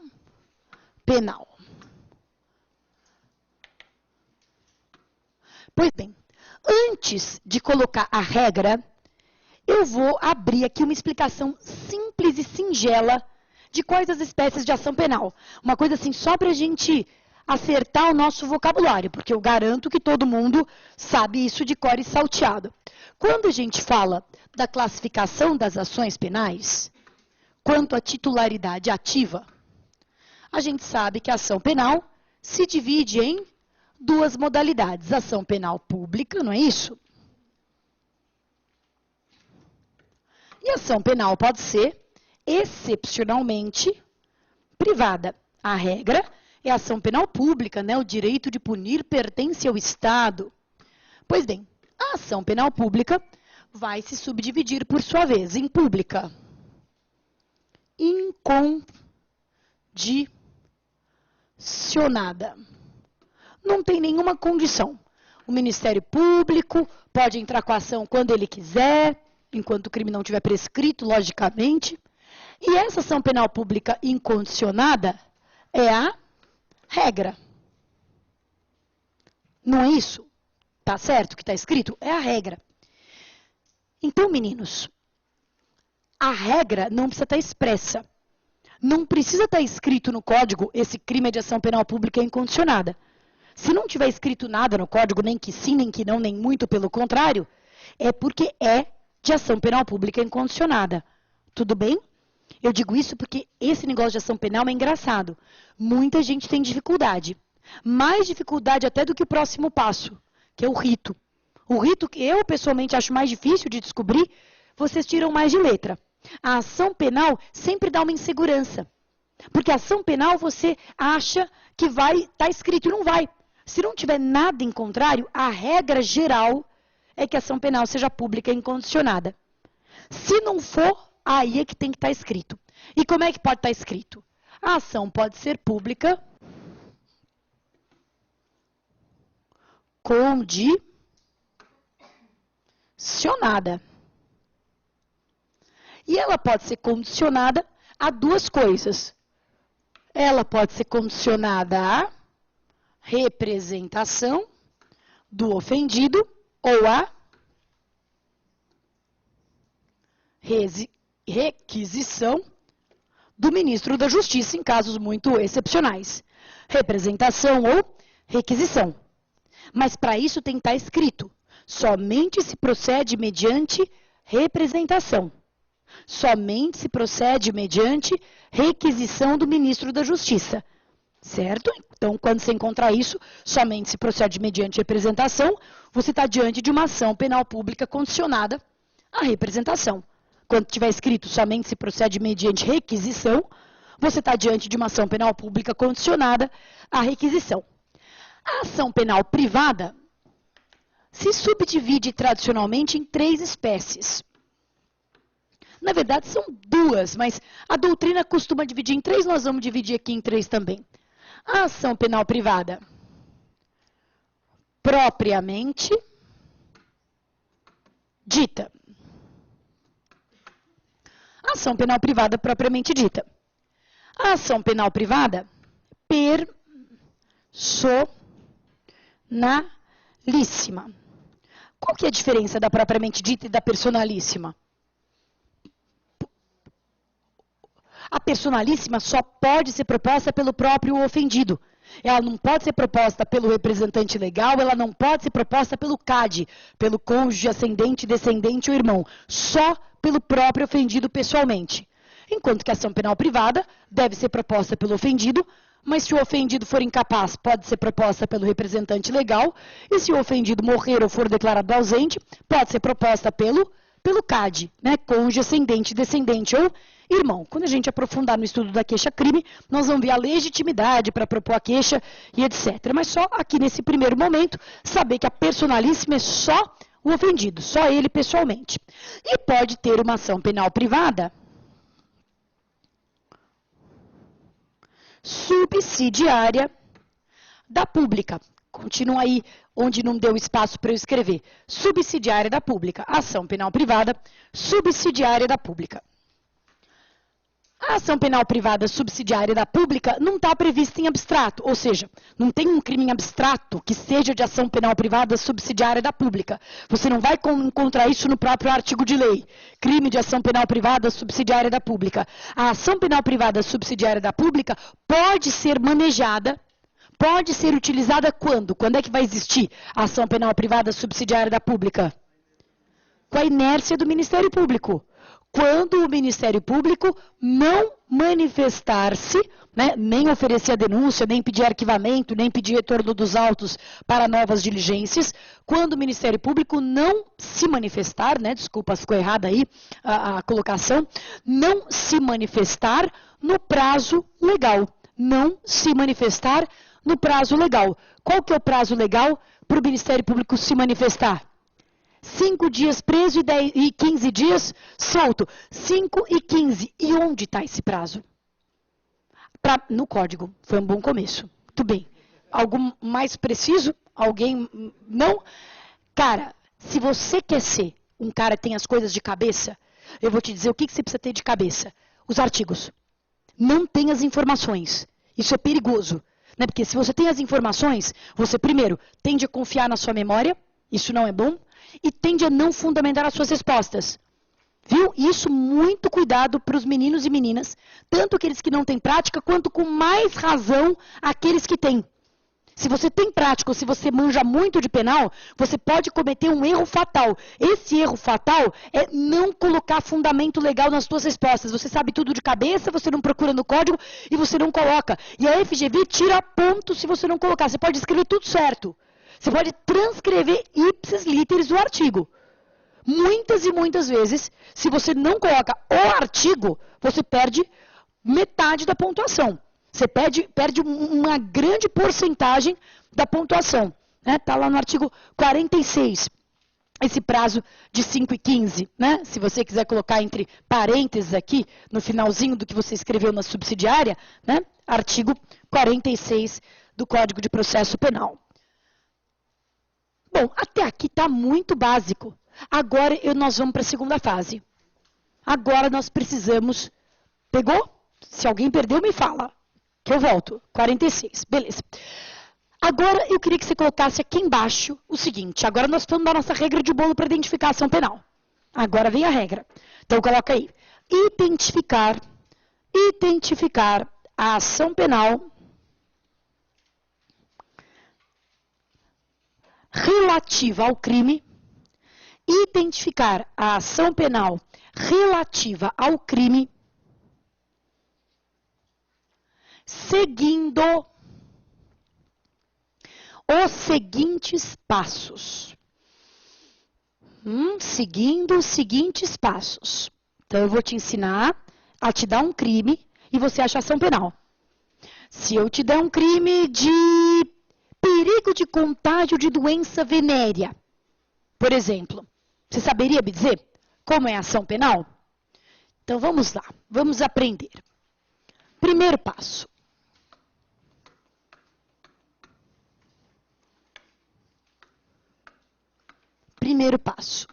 penal. Pois bem, antes de colocar a regra, eu vou abrir aqui uma explicação simples e singela de quais as espécies de ação penal. Uma coisa assim, só para a gente acertar o nosso vocabulário, porque eu garanto que todo mundo sabe isso de cor e salteado. Quando a gente fala da classificação das ações penais, quanto à titularidade ativa, a gente sabe que a ação penal se divide em 2 modalidades. Ação penal pública, não é isso? E ação penal pode ser, excepcionalmente, privada. A regra é a ação penal pública, né? O direito de punir pertence ao Estado. Pois bem, a ação penal pública vai se subdividir, por sua vez, em pública, incondicionada. Não tem nenhuma condição. O Ministério Público pode entrar com a ação quando ele quiser, enquanto o crime não estiver prescrito, logicamente. E essa ação penal pública incondicionada é a regra. Não é isso? Tá certo o que está escrito? É a regra. Então, meninos, a regra não precisa estar expressa. Não precisa estar escrito no código esse crime é de ação penal pública incondicionada. Se não tiver escrito nada no código, nem que sim, nem que não, nem muito pelo contrário, é porque é de ação penal pública incondicionada. Tudo bem? Eu digo isso porque esse negócio de ação penal é engraçado. Muita gente tem dificuldade. Mais dificuldade até do que o próximo passo, que é o rito. O rito que eu, pessoalmente, acho mais difícil de descobrir, vocês tiram mais de letra. A ação penal sempre dá uma insegurança. Porque a ação penal você acha que vai estar escrito e não vai. Se não tiver nada em contrário, a regra geral é que a ação penal seja pública e incondicionada. Se não for, aí é que tem que estar escrito. E como é que pode estar escrito? A ação pode ser pública, condicionada. E ela pode ser condicionada a duas coisas. Ela pode ser condicionada à representação do ofendido ou à requisição do ministro da Justiça em casos muito excepcionais. Representação ou requisição. Mas para isso tem que estar escrito. Somente se procede mediante representação. Somente se procede mediante requisição do ministro da Justiça. Certo? Então, quando você encontrar isso, somente se procede mediante representação, você está diante de uma ação penal pública condicionada à representação. Quando tiver escrito somente se procede mediante requisição, você está diante de uma ação penal pública condicionada à requisição. A ação penal privada se subdivide tradicionalmente em 3 espécies. Na verdade, são 2, mas a doutrina costuma dividir em 3, nós vamos dividir aqui em 3 também. A ação penal privada propriamente dita. A ação penal privada propriamente dita. A ação penal privada personalíssima. Qual que é a diferença da propriamente dita e da personalíssima? A personalíssima só pode ser proposta pelo próprio ofendido. Ela não pode ser proposta pelo representante legal, ela não pode ser proposta pelo CAD, pelo cônjuge, ascendente, descendente ou irmão. Só pelo próprio ofendido pessoalmente. Enquanto que a ação penal privada deve ser proposta pelo ofendido, mas se o ofendido for incapaz, pode ser proposta pelo representante legal, e se o ofendido morrer ou for declarado ausente, pode ser proposta pelo CAD, né? Cônjuge, ascendente, descendente ou irmão. Quando a gente aprofundar no estudo da queixa-crime, nós vamos ver a legitimidade para propor a queixa e etc. Mas só aqui nesse primeiro momento, saber que a personalíssima é só o ofendido, só ele pessoalmente. E pode ter uma ação penal privada subsidiária da pública. Continua aí onde não deu espaço para eu escrever. Subsidiária da pública. Ação penal privada subsidiária da pública. A ação penal privada subsidiária da pública não está prevista em abstrato, ou seja, não tem um crime em abstrato que seja de ação penal privada subsidiária da pública. Você não vai encontrar isso no próprio artigo de lei. Crime de ação penal privada subsidiária da pública. A ação penal privada subsidiária da pública pode ser manejada, pode ser utilizada quando? Quando é que vai existir a ação penal privada subsidiária da pública? Com a inércia do Ministério Público. Quando o Ministério Público não manifestar-se, né, nem oferecer a denúncia, nem pedir arquivamento, nem pedir retorno dos autos para novas diligências, quando o Ministério Público não se manifestar, né, desculpa, ficou errada aí a colocação, não se manifestar no prazo legal. Não se manifestar no prazo legal. Qual que é o prazo legal para o Ministério Público se manifestar? 5 dias preso e 15 dias solto. 5 e 15. E onde está esse prazo? No código. Foi um bom começo. Muito bem. Algum mais preciso? Alguém não? Cara, se você quer ser um cara que tem as coisas de cabeça, eu vou te dizer o que você precisa ter de cabeça. Os artigos. Não tem as informações. Isso é perigoso. Né? Porque se você tem as informações, você primeiro tende a confiar na sua memória. Isso não é bom. E tende a não fundamentar as suas respostas. Viu? Isso, muito cuidado para os meninos e meninas, tanto aqueles que não têm prática, quanto com mais razão aqueles que têm. Se você tem prática ou se você manja muito de penal, você pode cometer um erro fatal. Esse erro fatal é não colocar fundamento legal nas suas respostas. Você sabe tudo de cabeça, você não procura no código e você não coloca. E a FGV tira ponto se você não colocar. Você pode escrever tudo certo. Você pode transcrever ipsis literis o artigo. Muitas e muitas vezes, se você não coloca o artigo, você perde metade da pontuação. Você perde uma grande porcentagem da pontuação. Está lá no artigo 46, esse prazo de 5 e 15. Né? Se você quiser colocar entre parênteses aqui, no finalzinho do que você escreveu na subsidiária, né? Artigo 46 do Código de Processo Penal. Bom, até aqui está muito básico. Agora nós vamos para a segunda fase. Agora nós precisamos... Pegou? Se alguém perdeu, me fala. Que eu volto. 46. Beleza. Agora eu queria que você colocasse aqui embaixo o seguinte. Agora nós estamos na nossa regra de bolo para identificação penal. Agora vem a regra. Então coloca aí. Identificar a ação penal relativa ao crime. Identificar a ação penal relativa ao crime seguindo os seguintes passos. Seguindo os seguintes passos. Então, eu vou te ensinar a te dar um crime e você acha ação penal. Se eu te der um crime de perigo de contágio de doença venérea, por exemplo, você saberia me dizer como é a ação penal? Então, vamos lá. Vamos aprender. Primeiro passo. Primeiro passo.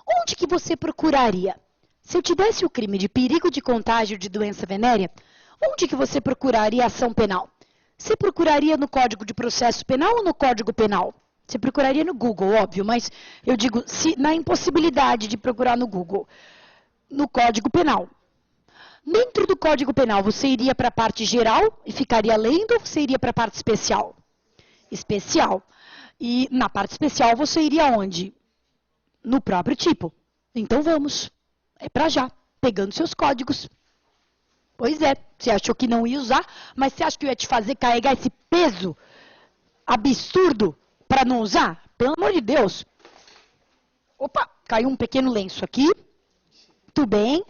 Onde que você procuraria? Se eu te desse o crime de perigo de contágio de doença venérea, onde que você procuraria ação penal? Você procuraria no Código de Processo Penal ou no Código Penal? Você procuraria no Google, óbvio, mas eu digo, se na impossibilidade de procurar no Google, no Código Penal. Dentro do Código Penal, você iria para a parte geral e ficaria lendo ou você iria para a parte especial? Especial. E na parte especial você iria onde? No próprio tipo. Então vamos. É para já. Pegando seus códigos. Pois é. Você achou que não ia usar, mas você acha que eu ia te fazer carregar esse peso absurdo para não usar? Pelo amor de Deus. Opa, caiu um pequeno lenço aqui. Tudo bem.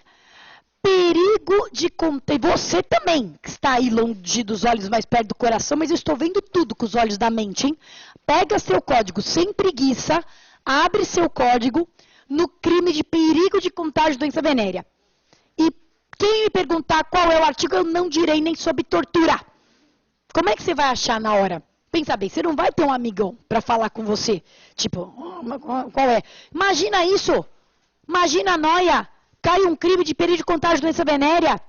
Perigo de contágio. Você também, que está aí longe dos olhos, mais perto do coração, mas eu estou vendo tudo com os olhos da mente, hein? Pega seu código sem preguiça, abre seu código no crime de perigo de contágio de doença venérea. E quem me perguntar qual é o artigo, eu não direi nem sobre tortura. Como é que você vai achar na hora? Pensa bem, você não vai ter um amigão para falar com você. Tipo, qual é? Imagina isso. Imagina a noia. Cai um crime de perigo de contágio de doença venérea.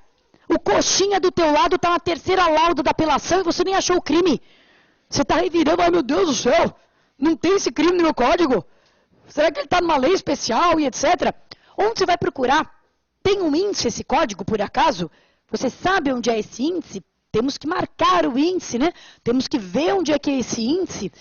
O coxinha do teu lado está na terceira lauda da apelação e você nem achou o crime. Você está revirando, ai meu Deus do céu, não tem esse crime no meu código? Será que ele está numa lei especial e etc? Onde você vai procurar? Tem um índice esse código, por acaso? Você sabe onde é esse índice? Temos que marcar o índice, né? Temos que ver onde é que é esse índice.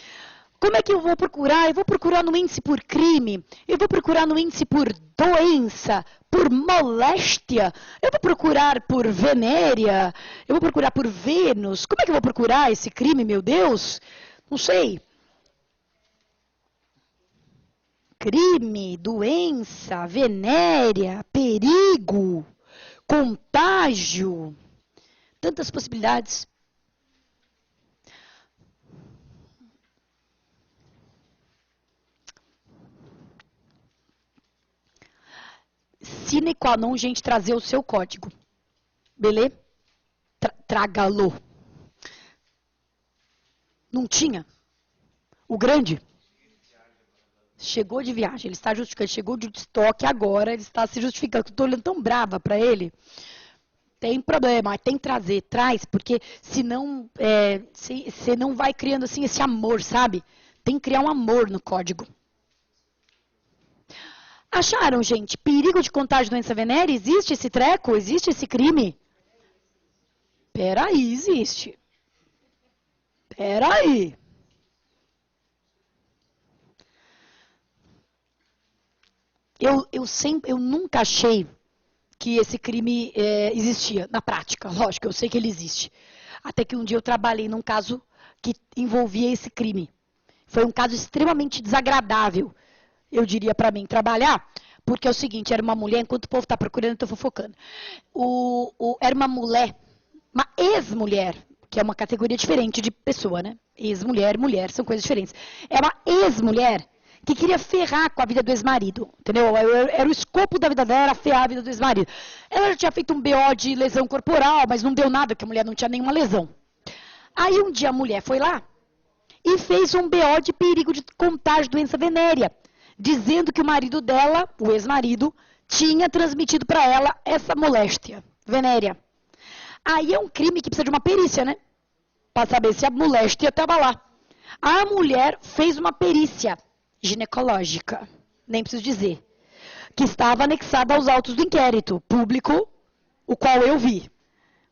Como é que eu vou procurar? Eu vou procurar no índice por crime, eu vou procurar no índice por doença, por moléstia, eu vou procurar por venérea, eu vou procurar por Vênus. Como é que eu vou procurar esse crime, meu Deus? Não sei. Crime, doença, venérea, perigo, contágio, tantas possibilidades. Sine qua non, gente, trazer o seu código. Beleza? Traga-lo. Não tinha? O grande? Chegou de viagem, ele está justificando. Chegou de estoque agora, ele está se justificando. Estou olhando tão brava para ele. Tem problema, tem que trazer. Traz, porque senão você não vai criando assim esse amor, sabe? Tem que criar um amor no código. Acharam, gente? Perigo de contágio de doença venérea? Existe esse treco? Existe esse crime? Peraí, existe. Peraí. Eu nunca achei que esse crime existia na prática. Lógico, eu sei que ele existe. Até que um dia eu trabalhei num caso que envolvia esse crime. Foi um caso extremamente desagradável, eu diria para mim, trabalhar, porque é o seguinte, era uma mulher, enquanto o povo está procurando, eu estou fofocando. Era uma mulher, uma ex-mulher, que é uma categoria diferente de pessoa, né? Ex-mulher, mulher, são coisas diferentes. É uma ex-mulher que queria ferrar com a vida do ex-marido, entendeu? Era o escopo da vida dela, era ferrar a vida do ex-marido. Ela já tinha feito um BO de lesão corporal, mas não deu nada, porque a mulher não tinha nenhuma lesão. Aí um dia a mulher foi lá e fez um BO de perigo de contágio de doença venérea, dizendo que o marido dela, o ex-marido, tinha transmitido para ela essa moléstia venérea. Aí é um crime que precisa de uma perícia, né? Para saber se a moléstia estava lá. A mulher fez uma perícia ginecológica, nem preciso dizer, que estava anexada aos autos do inquérito público, o qual eu vi.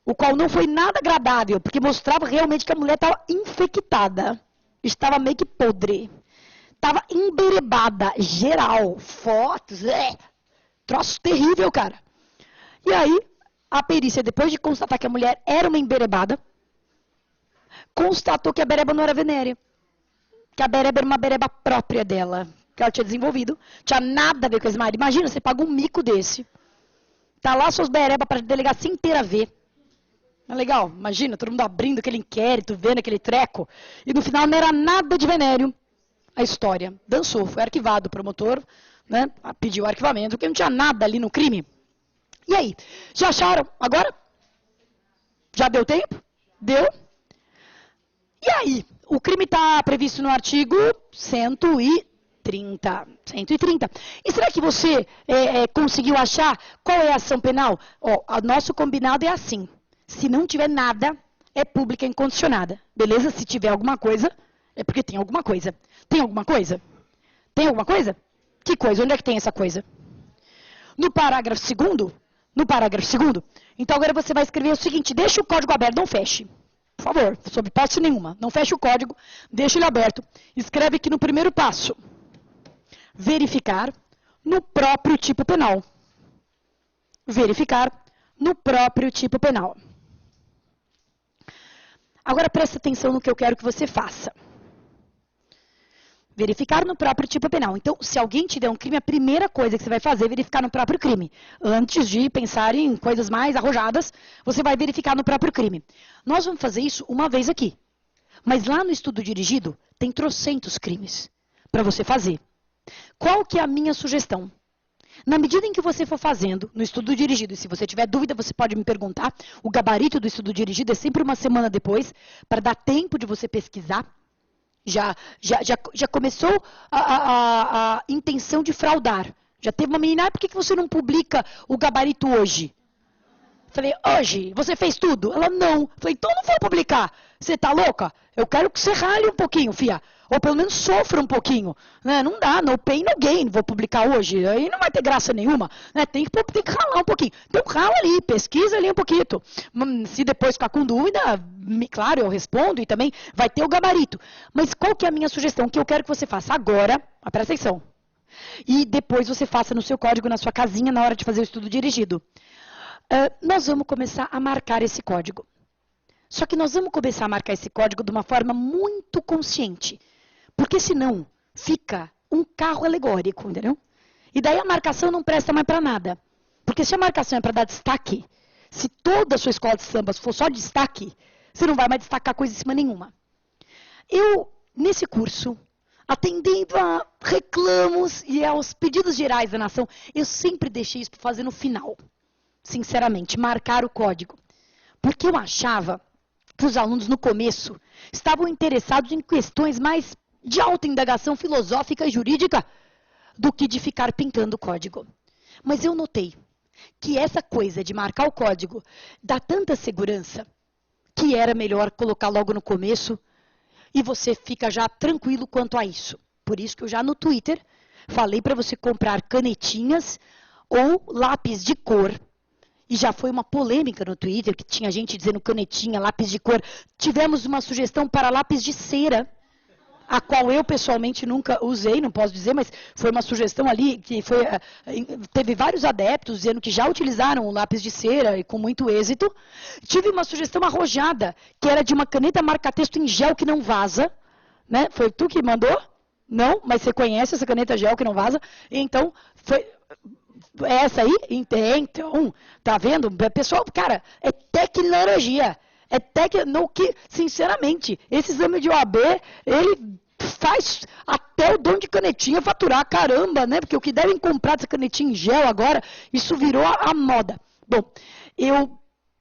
O qual não foi nada agradável, porque mostrava realmente que a mulher estava infectada. Estava meio que podre. Estava emberebada, geral, fotos, troço terrível, cara. E aí, a perícia, depois de constatar que a mulher era uma emberebada, constatou que a bereba não era venérea. Que a bereba era uma bereba própria dela, que ela tinha desenvolvido. Tinha nada a ver com esse marido. Imagina, você paga um mico desse. Tá lá suas berebas para a delegacia inteira ver. Não é legal? Imagina, todo mundo abrindo aquele inquérito, vendo aquele treco. E no final não era nada de venéreo. A história dançou, foi arquivado. O promotor, né, pediu arquivamento, porque não tinha nada ali no crime. E aí? Já acharam? Agora? Já deu tempo? Deu? E aí? O crime está previsto no artigo 130. 130. E será que você conseguiu achar qual é a ação penal? Ó, o nosso combinado é assim. Se não tiver nada, é pública incondicionada. Beleza? Se tiver alguma coisa, é porque tem alguma coisa. Tem alguma coisa? Tem alguma coisa? Que coisa? Onde é que tem essa coisa? No parágrafo 2º? No parágrafo 2º? Então agora você vai escrever o seguinte, deixa o código aberto, não feche. Por favor, sob hipótese nenhuma. Não feche o código, deixa ele aberto. Escreve aqui no primeiro passo. Verificar no próprio tipo penal. Verificar no próprio tipo penal. Agora presta atenção no que eu quero que você faça. Verificar no próprio tipo penal. Então, se alguém te der um crime, a primeira coisa que você vai fazer é verificar no próprio crime. Antes de pensar em coisas mais arrojadas, você vai verificar no próprio crime. Nós vamos fazer isso uma vez aqui. Mas lá no estudo dirigido, tem trocentos crimes para você fazer. Qual que é a minha sugestão? Na medida em que você for fazendo no estudo dirigido, e se você tiver dúvida, você pode me perguntar, o gabarito do estudo dirigido é sempre uma semana depois, para dar tempo de você pesquisar. Já começou a intenção de fraudar. Já teve uma menina, por que você não publica o gabarito hoje? Falei, hoje? Você fez tudo? Ela, não. Falei, então não vou publicar. Você tá louca? Eu quero que você rale um pouquinho, fia. Ou pelo menos sofra um pouquinho. Né? Não dá, no pain, no gain. Vou publicar hoje. Aí não vai ter graça nenhuma. Né? Tem que ralar um pouquinho. Então rala ali, pesquisa ali um pouquinho. Se depois ficar com dúvida, claro, eu respondo e também vai ter o gabarito. Mas qual que é a minha sugestão? Que eu quero que você faça agora, presta atenção. E depois você faça no seu código, na sua casinha, na hora de fazer o estudo dirigido. Nós vamos começar a marcar esse código. Só que nós vamos começar a marcar esse código de uma forma muito consciente. Porque senão fica um carro alegórico, entendeu? E daí a marcação não presta mais para nada. Porque se a marcação é para dar destaque, se toda a sua escola de sambas for só destaque, você não vai mais destacar coisa em cima nenhuma. Eu, nesse curso, atendendo a reclamos e aos pedidos gerais da nação, eu sempre deixei isso para fazer no final. Sinceramente, marcar o código. Porque eu achava que os alunos, no começo, estavam interessados em questões mais de alta indagação filosófica e jurídica do que de ficar pintando o código. Mas eu notei que essa coisa de marcar o código dá tanta segurança que era melhor colocar logo no começo e você fica já tranquilo quanto a isso. Por isso que eu já no Twitter falei para você comprar canetinhas ou lápis de cor e já foi uma polêmica no Twitter, que tinha gente dizendo canetinha, lápis de cor. Tivemos uma sugestão para lápis de cera, a qual eu pessoalmente nunca usei, não posso dizer, mas foi uma sugestão ali que teve vários adeptos dizendo que já utilizaram o lápis de cera e com muito êxito. Tive uma sugestão arrojada, que era de uma caneta marca-texto em gel que não vaza, né? Foi tu que mandou? Não, mas você conhece essa caneta gel que não vaza? Então, foi essa aí? Então, tá vendo? Pessoal, cara, é tecnologia. Que, sinceramente, esse exame de OAB, ele faz até o dono de canetinha faturar, caramba, né? Porque o que devem comprar dessa canetinha em gel agora, isso virou a moda. Bom,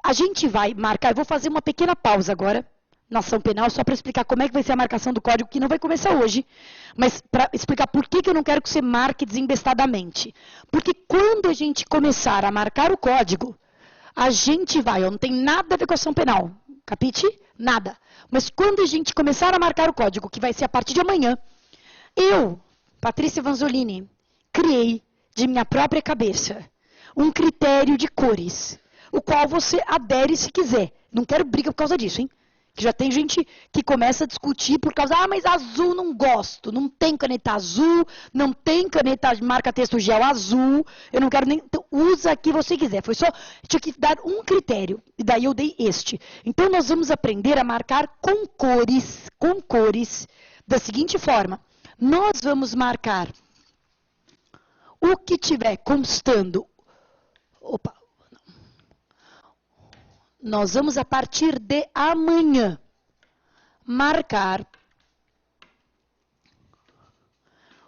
a gente vai marcar, eu vou fazer uma pequena pausa agora, na ação penal, só para explicar como é que vai ser a marcação do código, que não vai começar hoje, mas para explicar por que eu não quero que você marque desembestadamente. Porque quando a gente começar a marcar o código, a gente vai, não tem nada a ver com a ação penal, capite? Nada. Mas quando a gente começar a marcar o código, que vai ser a partir de amanhã, eu, Patrícia Vanzolini, criei de minha própria cabeça um critério de cores, o qual você adere se quiser. Não quero briga por causa disso, hein? Que já tem gente que começa a discutir por causa, mas azul não gosto, não tem caneta azul, não tem caneta marca-texto gel azul, eu não quero nem, então usa aqui você quiser. Foi só, tinha que dar um critério, e daí eu dei este. Então nós vamos aprender a marcar com cores, da seguinte forma. Nós vamos marcar o que tiver constando, nós vamos, a partir de amanhã, marcar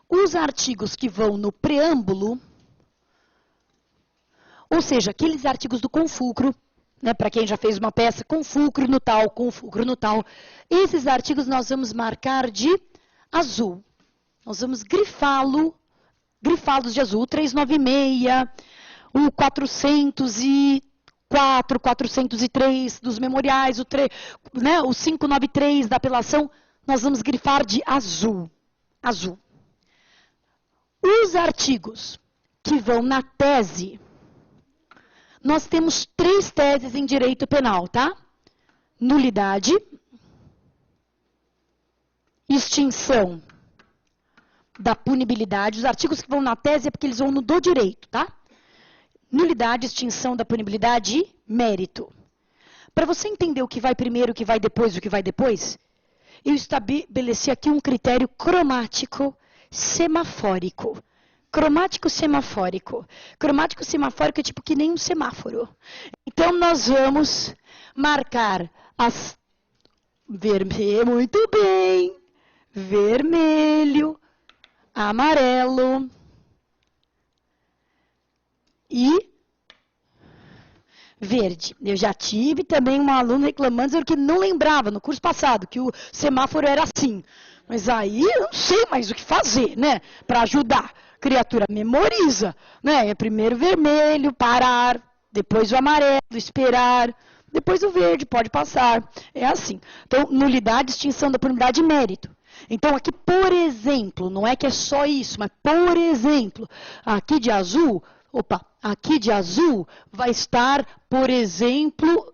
os artigos que vão no preâmbulo, ou seja, aqueles artigos do Confulcro, né, para quem já fez uma peça, Confulcro no tal, esses artigos nós vamos marcar de azul. Nós vamos grifá-los de azul, 396, o 404, 403 dos memoriais, o 593 da apelação, nós vamos grifar de azul. Azul. Os artigos que vão na tese, nós temos 3 teses em direito penal, tá? Nulidade, extinção da punibilidade. Os artigos que vão na tese é porque eles vão no do direito, tá? Nulidade, extinção da punibilidade e mérito. Para você entender o que vai primeiro, o que vai depois, eu estabeleci aqui um critério cromático semafórico. Cromático semafórico. Cromático semafórico é tipo que nem um semáforo. Então, nós vamos marcar as... Vermelho, muito bem. Vermelho, amarelo e verde. Eu já tive também um aluno reclamando, dizendo que não lembrava no curso passado que o semáforo era assim. Mas aí eu não sei mais o que fazer, né? Para ajudar. Criatura memoriza, né? Primeiro vermelho, parar, depois o amarelo, esperar, depois o verde, pode passar. É assim. Então, nulidade, extinção da punibilidade e mérito. Então, aqui, por exemplo, não é que é só isso, mas, por exemplo, aqui de azul, vai estar, por exemplo,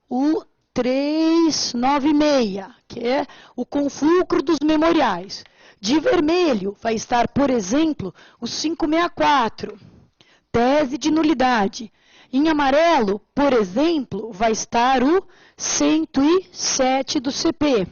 o 396, que é o Confulcro dos memoriais. De vermelho, vai estar, por exemplo, o 564, tese de nulidade. Em amarelo, por exemplo, vai estar o 107 do CP,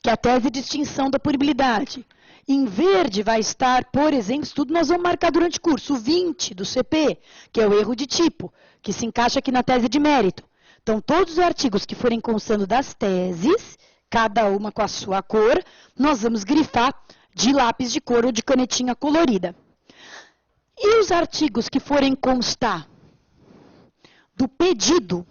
que é a tese de extinção da punibilidade. Em verde vai estar, por exemplo, isso tudo nós vamos marcar durante o curso, o 20 do CP, que é o erro de tipo, que se encaixa aqui na tese de mérito. Então, todos os artigos que forem constando das teses, cada uma com a sua cor, nós vamos grifar de lápis de cor ou de canetinha colorida. E os artigos que forem constar do pedido,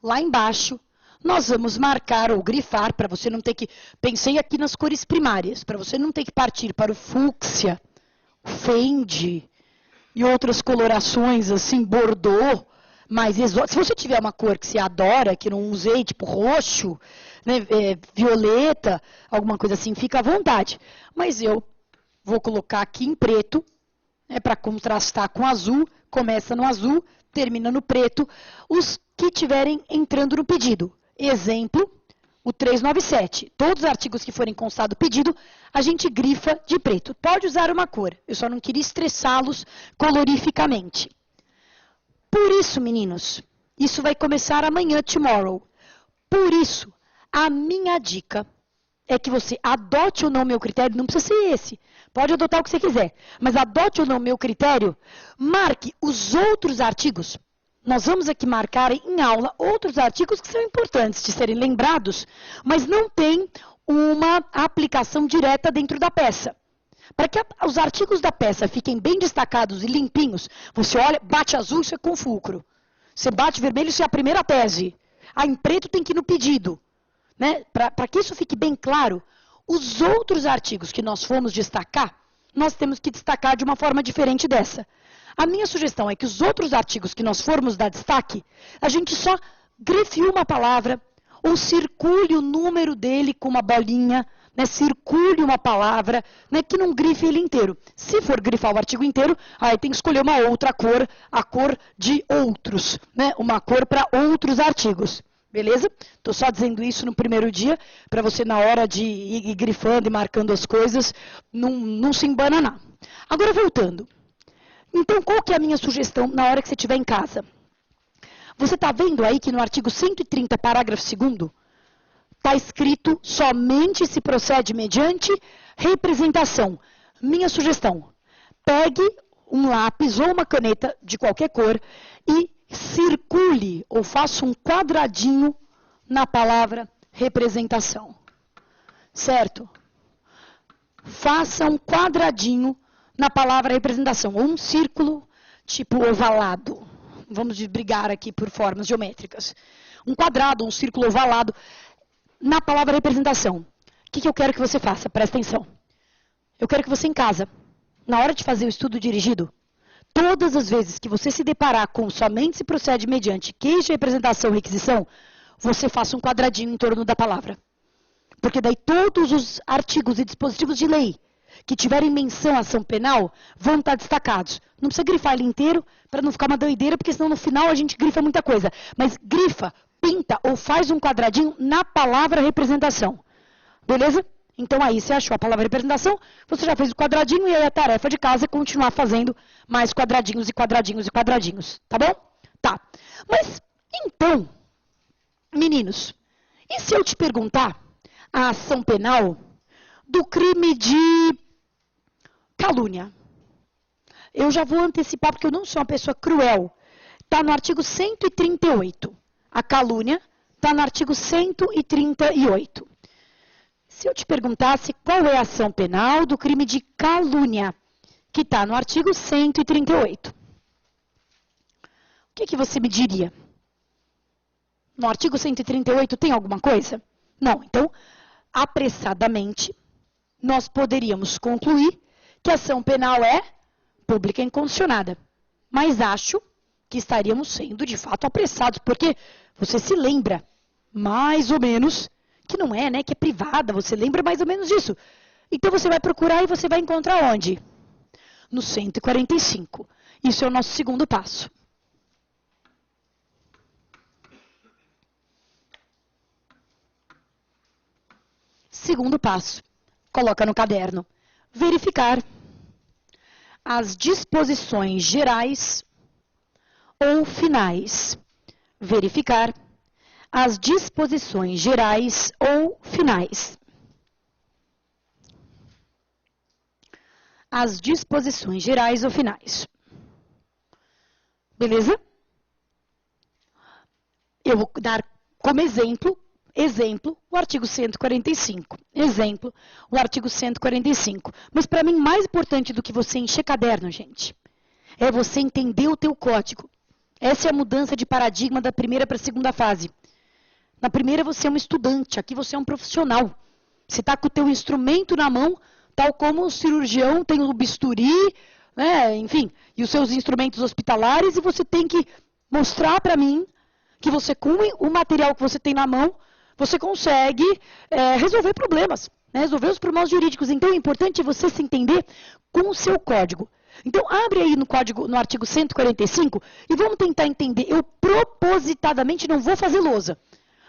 lá embaixo, nós vamos marcar ou grifar, para você não ter que... Pensei aqui nas cores primárias, para você não ter que partir para o fúcsia, o fende e outras colorações assim, bordô, mais exóticas. Se você tiver uma cor que você adora, que não usei, tipo roxo, né, violeta, alguma coisa assim, fica à vontade. Mas eu vou colocar aqui em preto, para contrastar com azul, começa no azul, termina no preto, os que estiverem entrando no pedido. Exemplo, o 397. Todos os artigos que forem constado pedido, a gente grifa de preto. Pode usar uma cor, eu só não queria estressá-los colorificamente. Por isso, meninos, isso vai começar amanhã, tomorrow. Por isso, a minha dica é que você adote ou não o meu critério, não precisa ser esse. Pode adotar o que você quiser, mas adote ou não o meu critério, marque os outros artigos. Nós vamos aqui marcar em aula outros artigos que são importantes de serem lembrados, mas não tem uma aplicação direta dentro da peça. Para que os artigos da peça fiquem bem destacados e limpinhos, você olha, bate azul, isso é com fulcro. Você bate vermelho, isso é a primeira tese. Em preto tem que ir no pedido. Né? Para que isso fique bem claro, os outros artigos que nós formos destacar, nós temos que destacar de uma forma diferente dessa. A minha sugestão é que os outros artigos que nós formos dar destaque, a gente só grife uma palavra, ou circule o número dele com uma bolinha, né, circule uma palavra, né, que não grife ele inteiro. Se for grifar o artigo inteiro, aí tem que escolher uma outra cor, a cor de outros, né, uma cor para outros artigos. Beleza? Estou só dizendo isso no primeiro dia, para você na hora de ir grifando e marcando as coisas, não se embananar. Agora voltando. Então, qual que é a minha sugestão na hora que você estiver em casa? Você está vendo aí que no artigo 130, parágrafo 2º, está escrito somente se procede mediante representação. Minha sugestão, pegue um lápis ou uma caneta de qualquer cor e circule ou faça um quadradinho na palavra representação. Certo? Faça um quadradinho na palavra representação, ou um círculo tipo ovalado. Vamos brigar aqui por formas geométricas. Um quadrado, um círculo ovalado na palavra representação. O que eu quero que você faça? Presta atenção. Eu quero que você em casa, na hora de fazer o estudo dirigido, todas as vezes que você se deparar com somente se procede mediante queixa, representação e requisição, você faça um quadradinho em torno da palavra. Porque daí todos os artigos e dispositivos de lei que tiverem menção à ação penal vão estar destacados. Não precisa grifar ele inteiro para não ficar uma doideira, porque senão no final a gente grifa muita coisa. Mas grifa, pinta ou faz um quadradinho na palavra representação. Beleza? Então aí você achou a palavra representação, você já fez o quadradinho e aí a tarefa de casa é continuar fazendo mais quadradinhos e quadradinhos e quadradinhos. Tá bom? Tá. Mas então, meninos, e se eu te perguntar a ação penal do crime de calúnia? Eu já vou antecipar, porque eu não sou uma pessoa cruel. Está no artigo 138. A calúnia está no artigo 138. Se eu te perguntasse qual é a ação penal do crime de calúnia, que está no artigo 138, o que você me diria? No artigo 138 tem alguma coisa? Não. Então, apressadamente, nós poderíamos concluir que a ação penal é pública e incondicionada. Mas acho que estaríamos sendo, de fato, apressados, porque você se lembra, mais ou menos, que não é, né, que é privada, você lembra mais ou menos disso. Então, você vai procurar e você vai encontrar onde? No 145. Isso é o nosso segundo passo. Segundo passo, coloca no caderno. Verificar as disposições gerais ou finais. Verificar as disposições gerais ou finais. As disposições gerais ou finais. Beleza? Eu vou dar como exemplo, o artigo 145. Exemplo, o artigo 145. Mas para mim, mais importante do que você encher caderno, gente, é você entender o teu código. Essa é a mudança de paradigma da primeira para a segunda fase. Na primeira você é um estudante, aqui você é um profissional. Você está com o teu instrumento na mão, tal como o cirurgião tem o bisturi, né, enfim, e os seus instrumentos hospitalares, e você tem que mostrar para mim que você, com o material que você tem na mão, você consegue resolver problemas, né? Resolver os problemas jurídicos. Então, é importante você se entender com o seu código. Então, abre aí no artigo 145 e vamos tentar entender. Eu propositadamente não vou fazer lousa.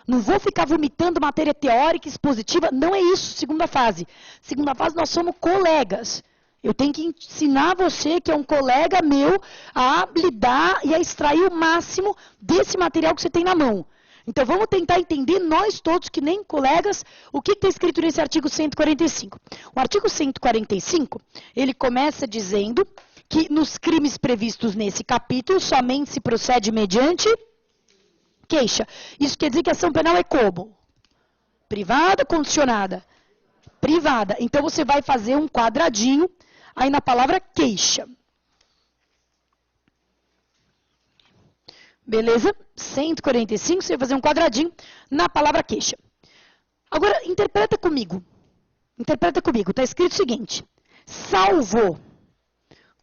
Não vou ficar vomitando matéria teórica, expositiva. Não é isso, segunda fase. Segunda fase, nós somos colegas. Eu tenho que ensinar você, que é um colega meu, a lidar e a extrair o máximo desse material que você tem na mão. Então, vamos tentar entender, nós todos, que nem colegas, o que está escrito nesse artigo 145. O artigo 145, ele começa dizendo que nos crimes previstos nesse capítulo, somente se procede mediante queixa. Isso quer dizer que a ação penal é como? Privada, condicionada? Privada. Então, você vai fazer um quadradinho aí na palavra queixa. Beleza? 145, você vai fazer um quadradinho na palavra queixa. Agora, interpreta comigo. Interpreta comigo. Está escrito o seguinte. Salvo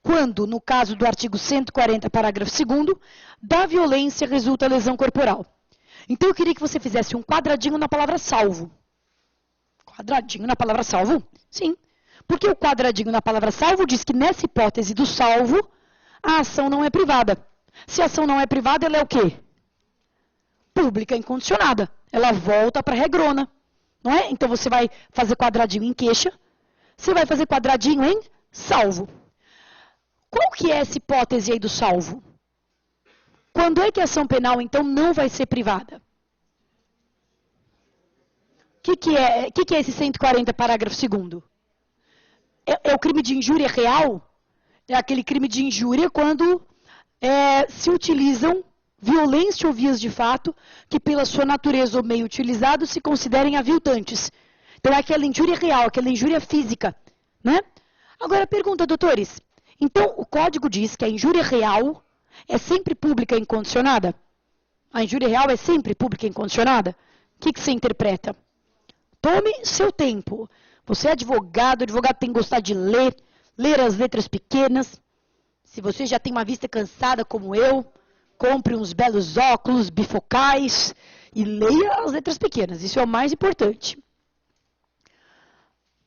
quando, no caso do artigo 140, parágrafo 2º, da violência resulta lesão corporal. Então, eu queria que você fizesse um quadradinho na palavra salvo. Quadradinho na palavra salvo? Sim. Porque o quadradinho na palavra salvo diz que, nessa hipótese do salvo, a ação não é privada. Se a ação não é privada, ela é o quê? Pública incondicionada. Ela volta para a regrona. Não é? Então, você vai fazer quadradinho em queixa. Você vai fazer quadradinho em salvo. Qual que é essa hipótese aí do salvo? Quando é que a ação penal, então, não vai ser privada? O que é esse 140, parágrafo 2º? É o crime de injúria real? É aquele crime de injúria quando se utilizam violência ou vias de fato que, pela sua natureza ou meio utilizado, se considerem aviltantes. Então, é aquela injúria real, aquela injúria física. Né? Agora, pergunta, doutores. Então, o código diz que a injúria real é sempre pública e incondicionada? A injúria real é sempre pública e incondicionada? O que você interpreta? Tome seu tempo. Você é advogado tem que gostar de ler as letras pequenas. Se você já tem uma vista cansada como eu, compre uns belos óculos bifocais e leia as letras pequenas. Isso é o mais importante.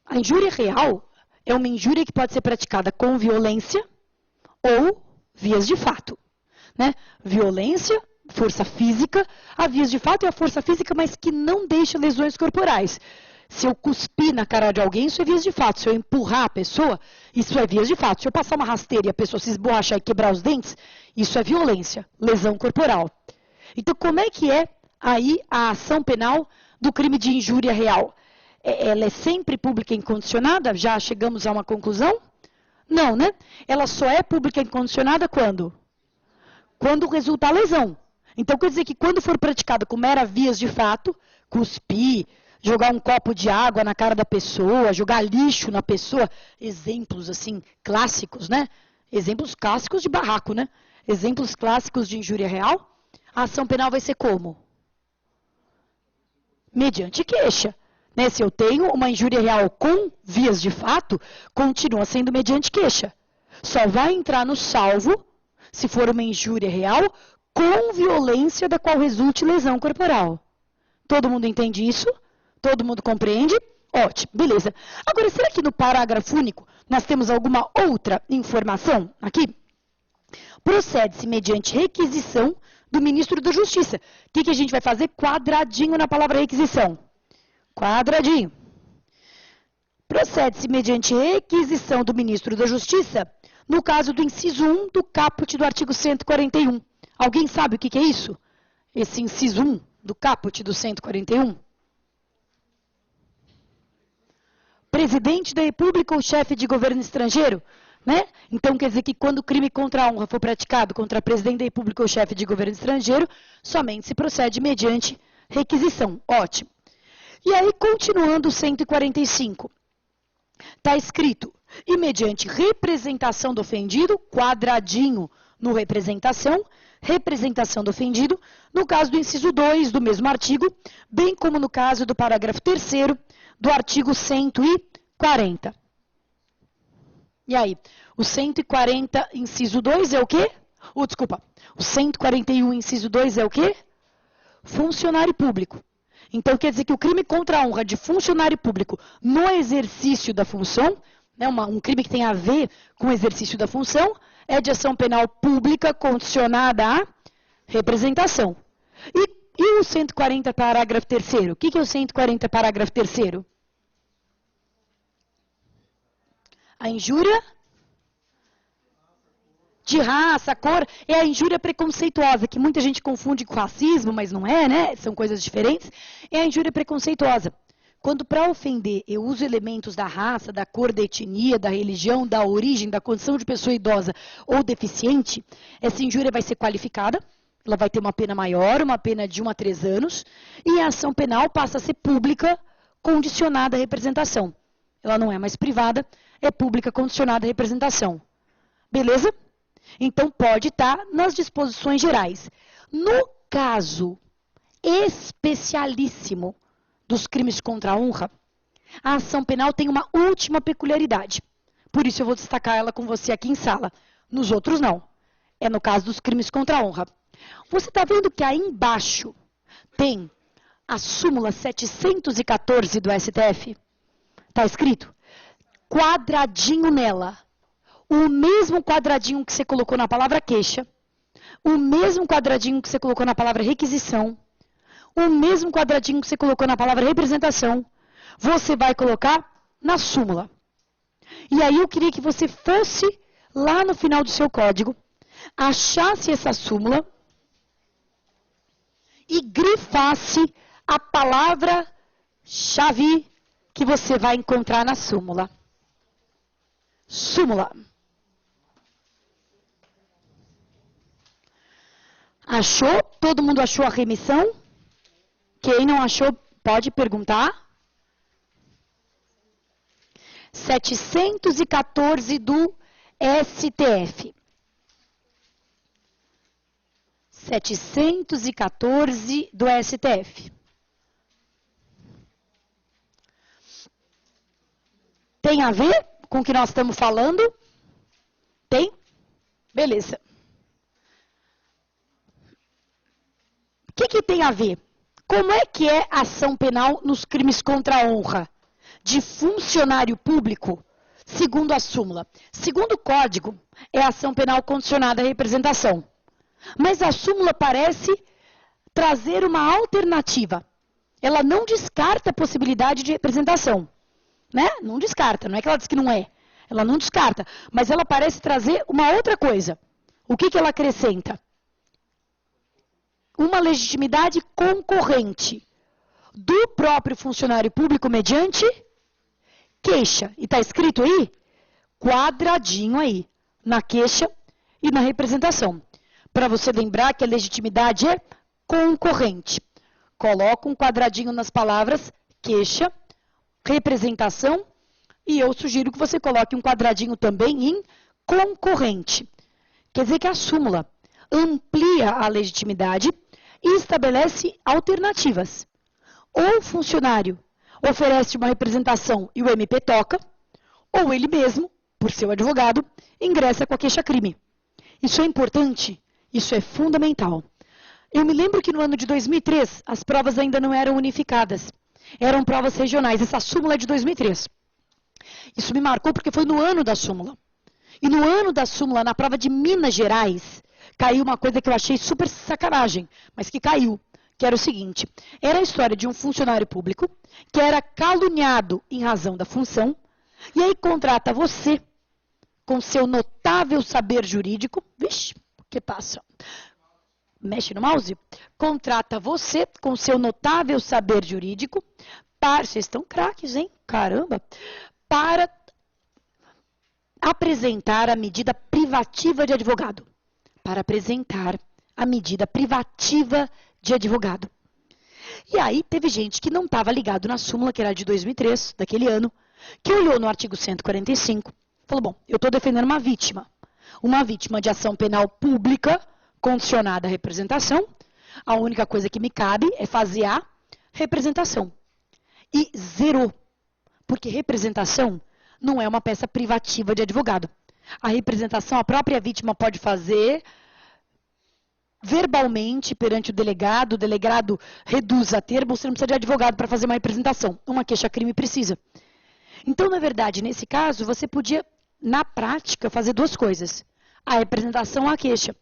A injúria real é uma injúria que pode ser praticada com violência ou vias de fato. Né? Violência, força física, a vias de fato é a força física, mas que não deixa lesões corporais. Se eu cuspir na cara de alguém, isso é vias de fato. Se eu empurrar a pessoa, isso é vias de fato. Se eu passar uma rasteira e a pessoa se esborrachar e quebrar os dentes, isso é violência, lesão corporal. Então, como é que é aí a ação penal do crime de injúria real? Ela é sempre pública e incondicionada? Já chegamos a uma conclusão? Não, né? Ela só é pública e incondicionada quando? Quando resulta a lesão. Então, quer dizer que quando for praticada com mera vias de fato, cuspir, jogar um copo de água na cara da pessoa, jogar lixo na pessoa, exemplos assim clássicos, né? Exemplos clássicos de barraco, né? Exemplos clássicos de injúria real. A ação penal vai ser como? Mediante queixa. Né? Se eu tenho uma injúria real com vias de fato, continua sendo mediante queixa. Só vai entrar no salvo se for uma injúria real com violência da qual resulte lesão corporal. Todo mundo entende isso? Todo mundo compreende? Ótimo, beleza. Agora, será que no parágrafo único nós temos alguma outra informação aqui? Procede-se mediante requisição do ministro da Justiça. O que a gente vai fazer? Quadradinho na palavra requisição. Quadradinho. Procede-se mediante requisição do ministro da Justiça, no caso do inciso 1 do caput do artigo 141. Alguém sabe o que é isso? Esse inciso 1 do caput do 141? Presidente da República ou chefe de governo estrangeiro? Né? Então, quer dizer que quando o crime contra a honra for praticado contra presidente da República ou chefe de governo estrangeiro, somente se procede mediante requisição. Ótimo. E aí, continuando o 145, está escrito, e mediante representação do ofendido, quadradinho no representação do ofendido, no caso do inciso 2 do mesmo artigo, bem como no caso do parágrafo 3º do artigo 140. E aí, o 140, inciso 2 é o quê? O 141, inciso 2 é o quê? Funcionário público. Então, quer dizer que o crime contra a honra de funcionário público no exercício da função, né, um crime que tem a ver com o exercício da função, é de ação penal pública condicionada à representação. E o 140, parágrafo 3º? O que é o 140, parágrafo 3º? A injúria de raça, cor, é a injúria preconceituosa, que muita gente confunde com racismo, mas não é, né? São coisas diferentes. É a injúria preconceituosa. Quando para ofender eu uso elementos da raça, da cor, da etnia, da religião, da origem, da condição de pessoa idosa ou deficiente, essa injúria vai ser qualificada, ela vai ter uma pena maior, uma pena de 1 a 3 anos, e a ação penal passa a ser pública, condicionada à representação. Ela não é mais privada, é pública, condicionada à representação. Beleza? Então, pode estar nas disposições gerais. No caso especialíssimo dos crimes contra a honra, a ação penal tem uma última peculiaridade. Por isso, eu vou destacar ela com você aqui em sala. Nos outros, não. É no caso dos crimes contra a honra. Você está vendo que aí embaixo tem a súmula 714 do STF? Está escrito? Quadradinho nela. O mesmo quadradinho que você colocou na palavra queixa, o mesmo quadradinho que você colocou na palavra requisição, o mesmo quadradinho que você colocou na palavra representação, você vai colocar na súmula. E aí eu queria que você fosse lá no final do seu código, achasse essa súmula e grifasse a palavra-chave que você vai encontrar na súmula. Súmula. Achou? Todo mundo achou a remissão? Quem não achou, pode perguntar. 714 do STF. 714 do STF. Tem a ver com o que nós estamos falando? Tem? Beleza. O que tem a ver? Como é que é a ação penal nos crimes contra a honra de funcionário público, segundo a súmula? Segundo o código, é ação penal condicionada à representação. Mas a súmula parece trazer uma alternativa. Ela não descarta a possibilidade de representação. Né? Não descarta, não é que ela diz que não é. Ela não descarta, mas ela parece trazer uma outra coisa. O que ela acrescenta? Uma legitimidade concorrente do próprio funcionário público mediante queixa. E está escrito aí? Quadradinho aí, na queixa e na representação. Para você lembrar que a legitimidade é concorrente. Coloca um quadradinho nas palavras queixa, representação, e eu sugiro que você coloque um quadradinho também em concorrente. Quer dizer que a súmula amplia a legitimidade e estabelece alternativas. Ou o funcionário oferece uma representação e o MP toca, ou ele mesmo, por seu advogado, ingressa com a queixa-crime. Isso é importante, isso é fundamental. Eu me lembro que no ano de 2003, as provas ainda não eram unificadas. Eram provas regionais. Essa súmula é de 2003. Isso me marcou porque foi no ano da súmula. E no ano da súmula, na prova de Minas Gerais, caiu uma coisa que eu achei super sacanagem, mas que caiu, que era o seguinte. Era a história de um funcionário público que era caluniado em razão da função, e aí contrata você, com seu notável saber jurídico, vixe, o que passa? Mexe no mouse? Contrata você, com seu notável saber jurídico, vocês estão craques, hein? Caramba! Para apresentar a medida privativa de advogado. Para apresentar a medida privativa de advogado. E aí teve gente que não estava ligado na súmula, que era de 2003, daquele ano, que olhou no artigo 145, falou, bom, eu estou defendendo uma vítima de ação penal pública, condicionada à representação, a única coisa que me cabe é fazer a representação. E zerou, porque representação não é uma peça privativa de advogado. A representação, a própria vítima pode fazer verbalmente perante o delegado reduz a termo, você não precisa de advogado para fazer uma representação. Uma queixa-crime precisa. Então, na verdade, nesse caso, você podia, na prática, fazer duas coisas. A representação ou a queixa.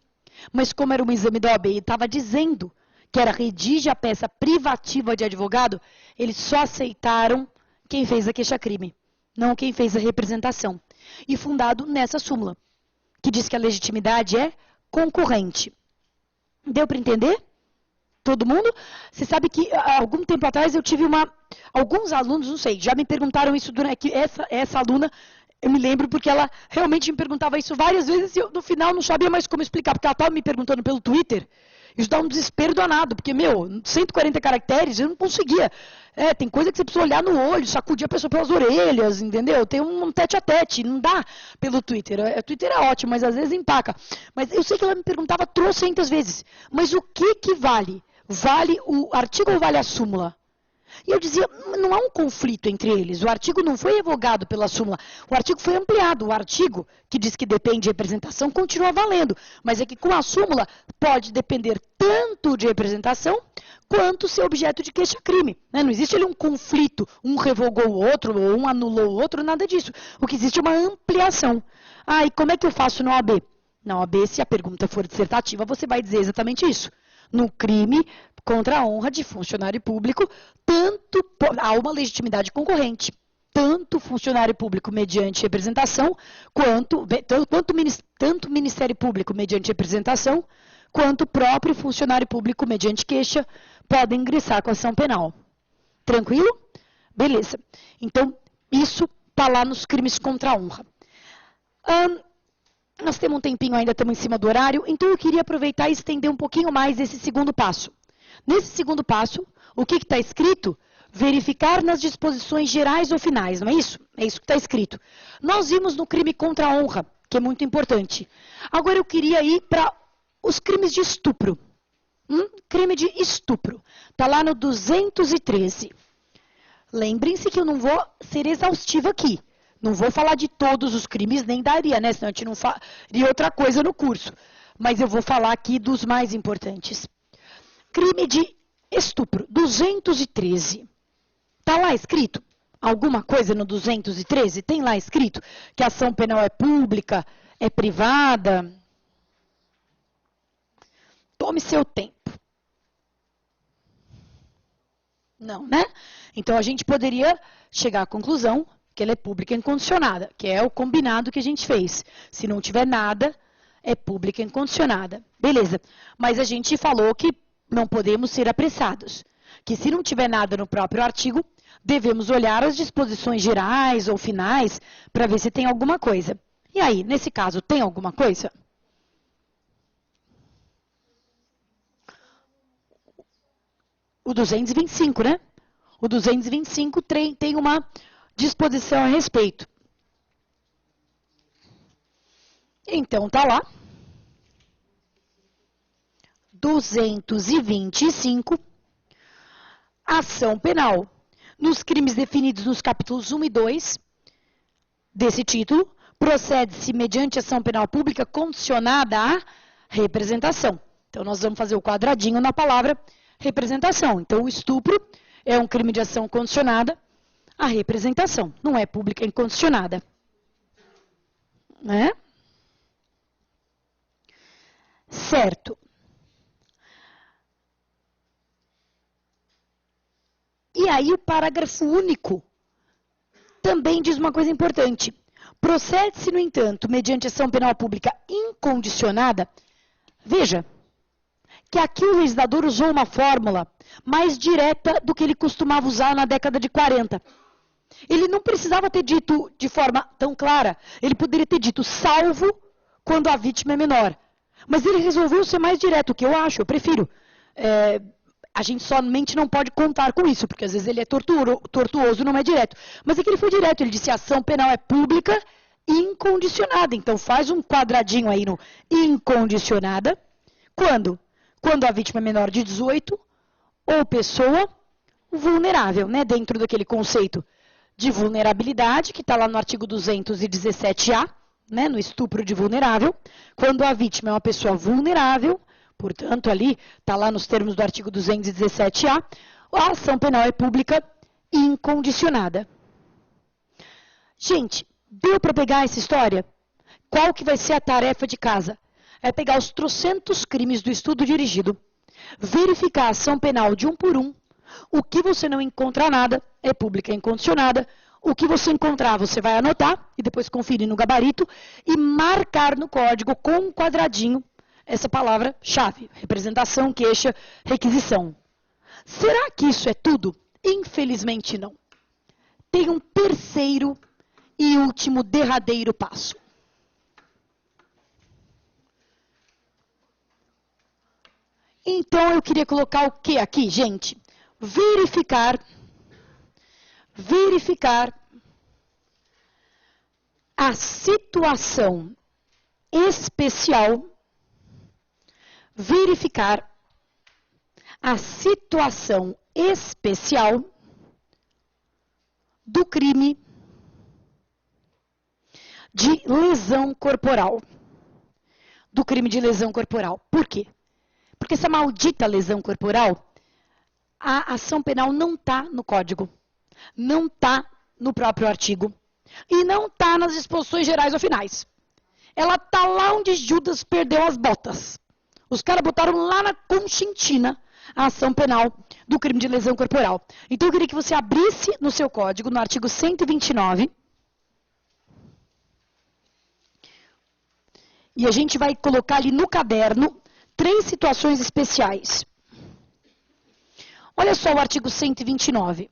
Mas como era um exame da OAB e estava dizendo que era redige a peça privativa de advogado, eles só aceitaram quem fez a queixa-crime, não quem fez a representação. E fundado nessa súmula, que diz que a legitimidade é concorrente. Deu para entender? Todo mundo? Você sabe que há algum tempo atrás eu tive alguns alunos, não sei, já me perguntaram isso durante essa aluna, eu me lembro porque ela realmente me perguntava isso várias vezes e eu no final não sabia mais como explicar, porque ela estava me perguntando pelo Twitter. Isso dá um desespero danado, porque, 140 caracteres, eu não conseguia. Tem coisa que você precisa olhar no olho, sacudir a pessoa pelas orelhas, entendeu? Tem um tete-a-tete, não dá pelo Twitter. O Twitter é ótimo, mas às vezes empaca. Mas eu sei que ela me perguntava trocentas vezes, mas o que vale? Vale o artigo ou vale a súmula? E eu dizia, não há um conflito entre eles. O artigo não foi revogado pela súmula. O artigo foi ampliado. O artigo, que diz que depende de representação, continua valendo. Mas é que com a súmula pode depender tanto de representação quanto ser objeto de queixa-crime. Não existe ali um conflito, um revogou o outro, ou um anulou o outro, nada disso. O que existe é uma ampliação. E como é que eu faço na OAB? Na OAB, se a pergunta for dissertativa, você vai dizer exatamente isso. No crime contra a honra de funcionário público, há uma legitimidade concorrente. Tanto funcionário público mediante representação, tanto Ministério Público mediante representação, quanto o próprio funcionário público mediante queixa podem ingressar com ação penal. Tranquilo? Beleza. Então, isso está lá nos crimes contra a honra. Nós temos um tempinho ainda, estamos em cima do horário, então eu queria aproveitar e estender um pouquinho mais esse segundo passo. Nesse segundo passo, o que está escrito? Verificar nas disposições gerais ou finais, não é isso? É isso que está escrito. Nós vimos no crime contra a honra, que é muito importante. Agora eu queria ir para os crimes de estupro. Crime de estupro. Está lá no 213. Lembrem-se que eu não vou ser exaustiva aqui. Não vou falar de todos os crimes, nem daria, né? Senão a gente não faria outra coisa no curso. Mas eu vou falar aqui dos mais importantes. Crime de estupro, 213. Está lá escrito? Alguma coisa no 213? Tem lá escrito que a ação penal é pública, é privada? Tome seu tempo. Não, né? Então a gente poderia chegar à conclusão que ela é pública e incondicionada, que é o combinado que a gente fez. Se não tiver nada, é pública e incondicionada. Beleza. Mas a gente falou que não podemos ser apressados. Que se não tiver nada no próprio artigo, devemos olhar as disposições gerais ou finais para ver se tem alguma coisa. E aí, nesse caso, tem alguma coisa? O 225, né? O 225 tem uma disposição a respeito. Então, está lá. 225, ação penal. Nos crimes definidos nos capítulos 1 e 2 desse título, procede-se mediante ação penal pública condicionada à representação. Então, nós vamos fazer o quadradinho na palavra representação. Então, o estupro é um crime de ação condicionada à representação. Não é pública incondicionada. Né? Certo. E aí o parágrafo único também diz uma coisa importante. Procede-se, no entanto, mediante ação penal pública incondicionada. Veja, que aqui o legislador usou uma fórmula mais direta do que ele costumava usar na década de 40. Ele não precisava ter dito de forma tão clara. Ele poderia ter dito salvo quando a vítima é menor. Mas ele resolveu ser mais direto, o que eu acho, eu prefiro. A gente somente não pode contar com isso, porque às vezes ele é tortuoso, não é direto. Mas aqui ele foi direto, ele disse a ação penal é pública e incondicionada. Então faz um quadradinho aí no incondicionada. Quando? Quando a vítima é menor de 18 ou pessoa vulnerável, né? Dentro daquele conceito de vulnerabilidade, que está lá no artigo 217A, né? No estupro de vulnerável. Quando a vítima é uma pessoa vulnerável, Portanto, ali, está lá nos termos do artigo 217-A, a ação penal é pública e incondicionada. Gente, deu para pegar essa história? Qual que vai ser a tarefa de casa? É pegar os trocentos crimes do estudo dirigido, verificar a ação penal de um por um, o que você não encontra nada é pública e incondicionada, o que você encontrar você vai anotar e depois conferir no gabarito e marcar no código com um quadradinho essa palavra-chave, representação, queixa, requisição. Será que isso é tudo? Infelizmente não. Tem um terceiro e último derradeiro passo. Então, eu queria colocar o que aqui, gente? Verificar a situação especial, verificar a situação especial do crime de lesão corporal. Do crime de lesão corporal. Por quê? Porque essa maldita lesão corporal, a ação penal não está no código, não está no próprio artigo e não está nas disposições gerais ou finais. Ela está lá onde Judas perdeu as botas. Os caras botaram lá na Conchinchina a ação penal do crime de lesão corporal. Então eu queria que você abrisse no seu código, no artigo 129, e a gente vai colocar ali no caderno 3 situações especiais. Olha só o artigo 129.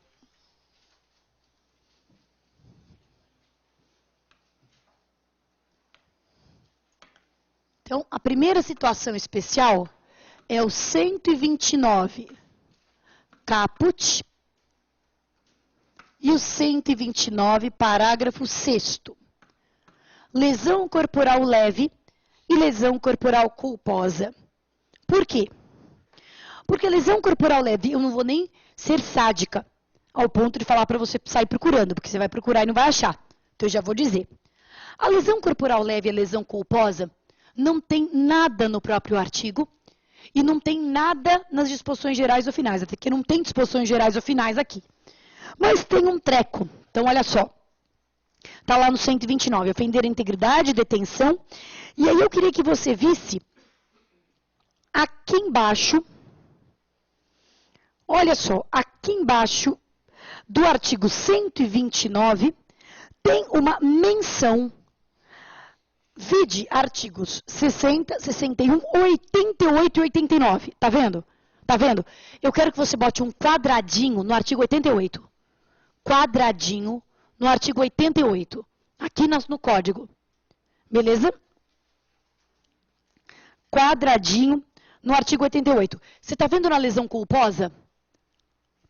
Então, a primeira situação especial é o 129 caput e o 129 parágrafo 6º. Lesão corporal leve e lesão corporal culposa. Por quê? Porque lesão corporal leve, eu não vou nem ser sádica ao ponto de falar para você sair procurando, porque você vai procurar e não vai achar. Então eu já vou dizer. A lesão corporal leve e a lesão culposa não tem nada no próprio artigo e não tem nada nas disposições gerais ou finais, até que não tem disposições gerais ou finais aqui. Mas tem um treco. Então olha só. Está lá no 129, ofender a integridade, detenção. E aí eu queria que você visse aqui embaixo, olha só, aqui embaixo do artigo 129, tem uma menção, vide artigos 60, 61, 88 e 89, tá vendo? Tá vendo? Eu quero que você bote um quadradinho no artigo 88. Quadradinho no artigo 88, aqui no código. Beleza? Quadradinho no artigo 88. Você está vendo na lesão culposa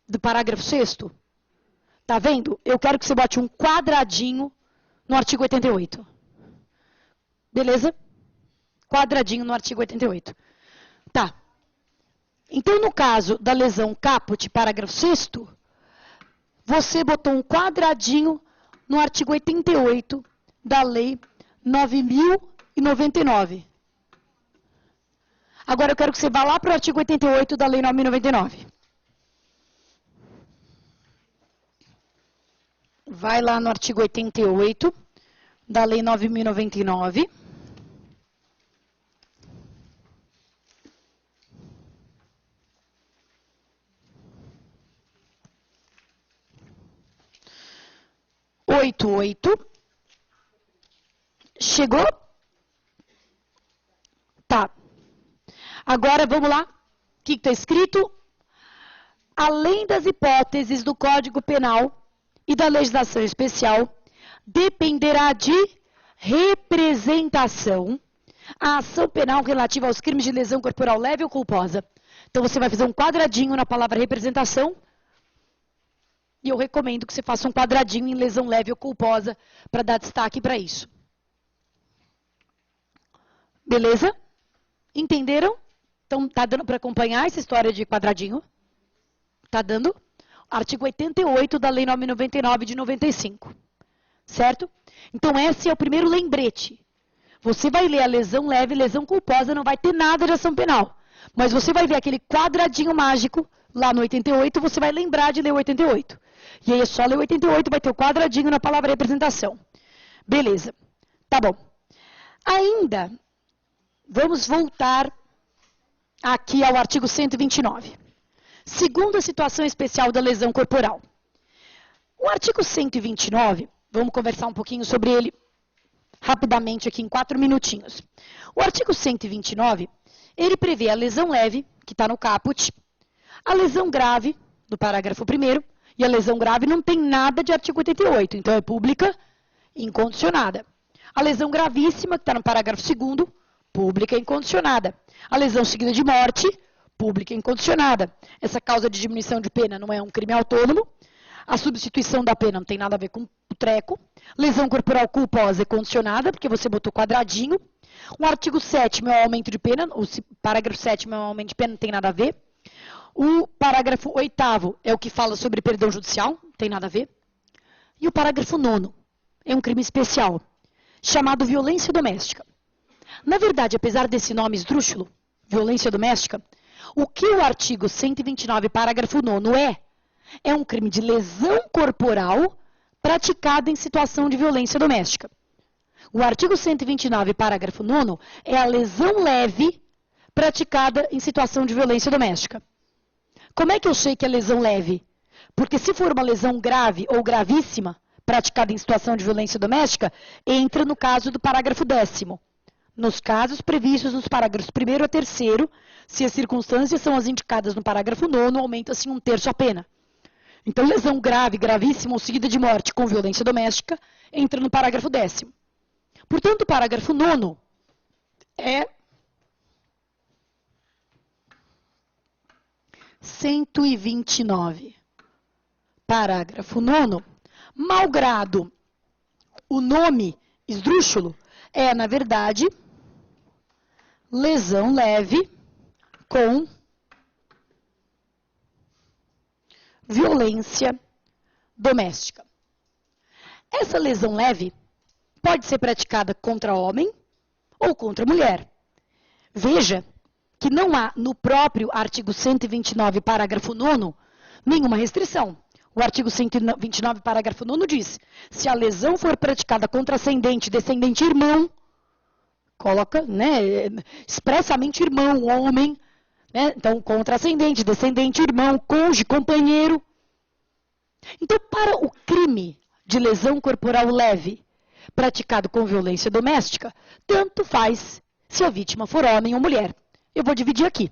do parágrafo 6º? Está vendo? Eu quero que você bote um quadradinho no artigo 88. Beleza? Quadradinho no artigo 88. Tá. Então, no caso da lesão caput, parágrafo 6º, você botou um quadradinho no artigo 88 da Lei 9.099. Agora eu quero que você vá lá para o artigo 88 da Lei 9.099. Vai lá no artigo 88 da Lei 9.099. Chegou? Tá. Agora, vamos lá. O que está escrito? Além das hipóteses do Código Penal e da legislação especial, dependerá de representação a ação penal relativa aos crimes de lesão corporal leve ou culposa. Então, você vai fazer um quadradinho na palavra representação. E eu recomendo que você faça um quadradinho em lesão leve ou culposa para dar destaque para isso. Beleza? Entenderam? Então, tá dando para acompanhar essa história de quadradinho? Tá dando? Artigo 88 da Lei 9.099 de 95. Certo? Então, esse é o primeiro lembrete. Você vai ler a lesão leve e lesão culposa, não vai ter nada de ação penal. Mas você vai ver aquele quadradinho mágico lá no 88, você vai lembrar de ler o 88. E aí é só ler o 88, vai ter o quadradinho na palavra representação. Beleza. Tá bom. Ainda, vamos voltar aqui ao artigo 129. Segunda situação especial da lesão corporal. O artigo 129, vamos conversar um pouquinho sobre ele rapidamente aqui em 4 minutinhos. O artigo 129, ele prevê a lesão leve, que está no caput, a lesão grave, do parágrafo 1º, e a lesão grave não tem nada de artigo 88, então é pública incondicionada. A lesão gravíssima, que está no parágrafo 2º, pública incondicionada. A lesão seguida de morte, pública incondicionada. Essa causa de diminuição de pena não é um crime autônomo. A substituição da pena não tem nada a ver com o treco. Lesão corporal culposa é condicionada, porque você botou quadradinho. O artigo 7º é o aumento de pena, o parágrafo 7º é o aumento de pena, não tem nada a ver. O parágrafo 8º é o que fala sobre perdão judicial, não tem nada a ver. E o parágrafo 9º é um crime especial, chamado violência doméstica. Na verdade, apesar desse nome esdrúxulo, violência doméstica, o que o artigo 129, parágrafo 9º é um crime de lesão corporal praticada em situação de violência doméstica. O artigo 129, parágrafo 9º é a lesão leve praticada em situação de violência doméstica. Como é que eu sei que é lesão leve? Porque se for uma lesão grave ou gravíssima, praticada em situação de violência doméstica, entra no caso do parágrafo 10º. Nos casos previstos nos parágrafos 1º a 3º, se as circunstâncias são as indicadas no parágrafo 9º, aumenta-se 1/3 a pena. Então, lesão grave, gravíssima ou seguida de morte com violência doméstica, entra no parágrafo 10º. Portanto, o parágrafo 9º é 129. Parágrafo 9º, malgrado o nome esdrúxulo, é, na verdade, lesão leve com violência doméstica. Essa lesão leve pode ser praticada contra homem ou contra mulher. Veja que não há no próprio artigo 129, parágrafo 9º, nenhuma restrição. O artigo 129, parágrafo 9º diz: se a lesão for praticada contra ascendente, descendente, irmão, coloca, né, expressamente irmão, homem, né, então contra ascendente, descendente, irmão, cônjuge, companheiro. Então, para o crime de lesão corporal leve praticado com violência doméstica, tanto faz se a vítima for homem ou mulher. Eu vou dividir aqui.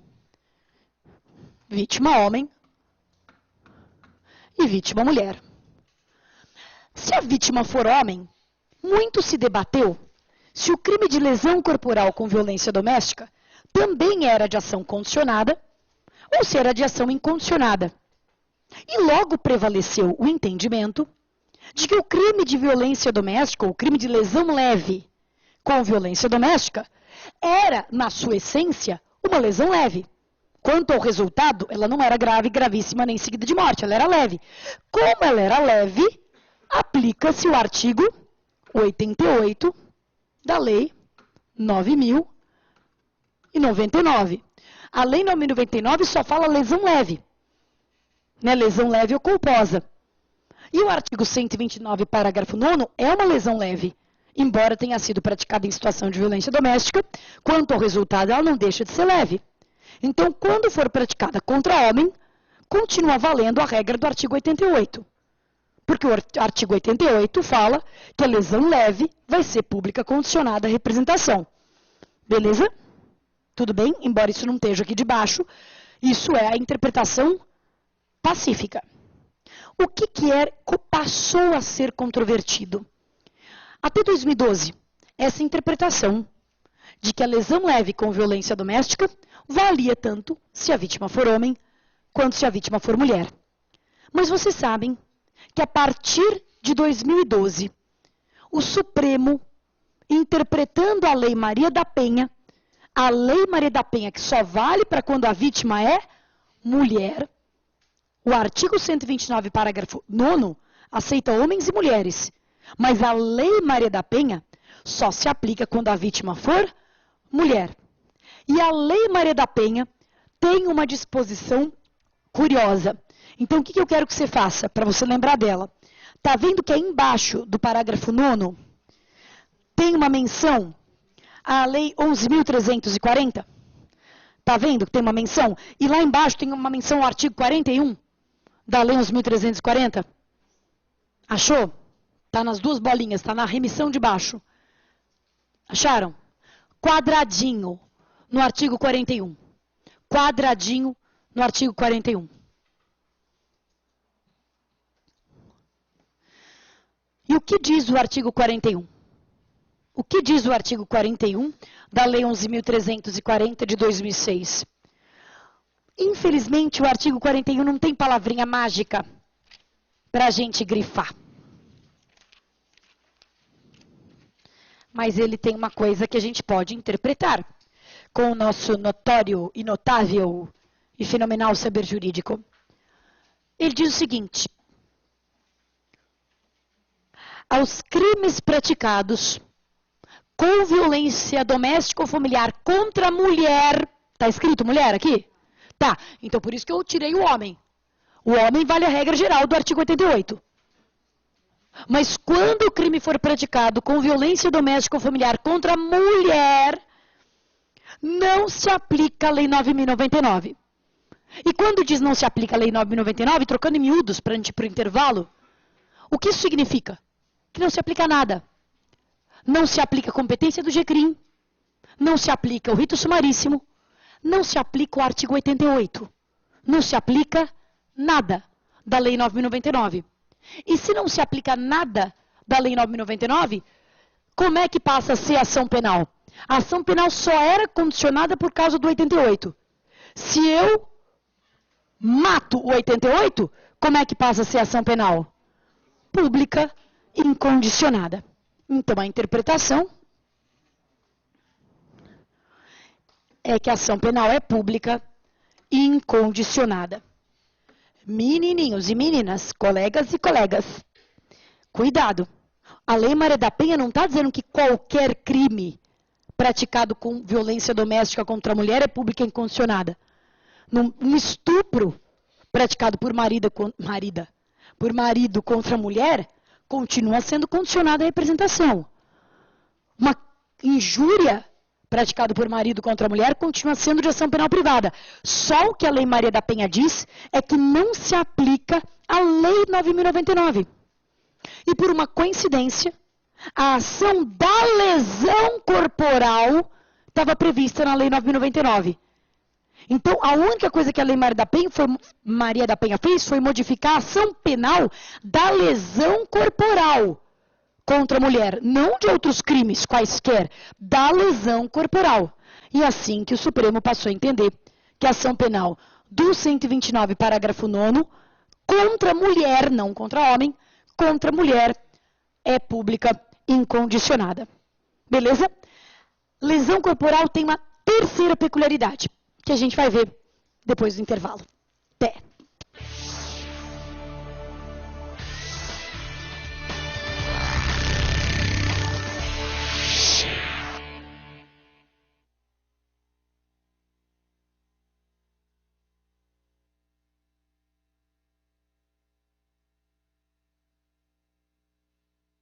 Vítima homem e vítima mulher. Se a vítima for homem, muito se debateu se o crime de lesão corporal com violência doméstica também era de ação condicionada ou se era de ação incondicionada. E logo prevaleceu o entendimento de que o crime de violência doméstica, ou crime de lesão leve com violência doméstica, era, na sua essência, uma lesão leve. Quanto ao resultado, ela não era grave, gravíssima, nem seguida de morte, ela era leve. Como ela era leve, aplica-se o artigo 88 da Lei 9.099. A Lei 9.099 só fala lesão leve, né? Lesão leve ou culposa. E o artigo 129, parágrafo 9º, é uma lesão leve, embora tenha sido praticada em situação de violência doméstica, quanto ao resultado, ela não deixa de ser leve. Então, quando for praticada contra homem, continua valendo a regra do artigo 88. Porque o artigo 88 fala que a lesão leve vai ser pública condicionada à representação. Beleza? Tudo bem? Embora isso não esteja aqui de baixo, isso é a interpretação pacífica. O que passou a ser controvertido? Até 2012, essa interpretação de que a lesão leve com violência doméstica valia tanto se a vítima for homem quanto se a vítima for mulher. Mas vocês sabem que a partir de 2012, o Supremo, interpretando a Lei Maria da Penha, a Lei Maria da Penha que só vale para quando a vítima é mulher, o artigo 129, parágrafo 9º, aceita homens e mulheres, mas a Lei Maria da Penha só se aplica quando a vítima for mulher. E a Lei Maria da Penha tem uma disposição curiosa. Então, o que eu quero que você faça, para você lembrar dela? Está vendo que aí embaixo do parágrafo 9º tem uma menção à Lei 11.340? Está vendo que tem uma menção? E lá embaixo tem uma menção ao artigo 41 da Lei 11.340? Achou? Está nas duas bolinhas, está na remissão de baixo. Acharam? Quadradinho no artigo 41. Quadradinho no artigo 41. E o que diz o artigo 41? O que diz o artigo 41 da Lei 11.340 de 2006? Infelizmente, o artigo 41 não tem palavrinha mágica para a gente grifar. Mas ele tem uma coisa que a gente pode interpretar com o nosso notório e notável e fenomenal saber jurídico. Ele diz o seguinte: aos crimes praticados com violência doméstica ou familiar contra a mulher, está escrito mulher aqui? Tá, então por isso que eu tirei o homem. O homem vale a regra geral do artigo 88. Mas quando o crime for praticado com violência doméstica ou familiar contra a mulher, não se aplica a Lei 9.099. E quando diz não se aplica a Lei 9.099, trocando em miúdos para a gente ir para o intervalo, o que isso significa? Que não se aplica nada. Não se aplica a competência do GCRIM, não se aplica o rito sumaríssimo, não se aplica o artigo 88. Não se aplica nada da Lei 9.099. E se não se aplica nada da Lei 9.099, como é que passa a ser ação penal? A ação penal só era condicionada por causa do 88. Se eu mato o 88, como é que passa a ser ação penal? Pública incondicionada. Então, a interpretação é que a ação penal é pública e incondicionada. Menininhos e meninas, colegas e colegas, cuidado. A Lei Maria da Penha não está dizendo que qualquer crime praticado com violência doméstica contra a mulher é pública e incondicionada. Um estupro praticado por marido contra a mulher continua sendo condicionado à representação. Uma injúria praticada por marido contra a mulher continua sendo de ação penal privada. Só o que a Lei Maria da Penha diz é que não se aplica a Lei 9.099. E por uma coincidência, a ação da lesão corporal estava prevista na Lei 9.099. Então, a única coisa que a Lei Maria da Penha fez foi modificar a ação penal da lesão corporal contra a mulher, não de outros crimes quaisquer, da lesão corporal. E assim que o Supremo passou a entender que a ação penal do 129, parágrafo 9º, contra a mulher, não contra homem, contra a mulher, é pública incondicionada. Beleza? Lesão corporal tem uma terceira peculiaridade, que a gente vai ver depois do intervalo. Até!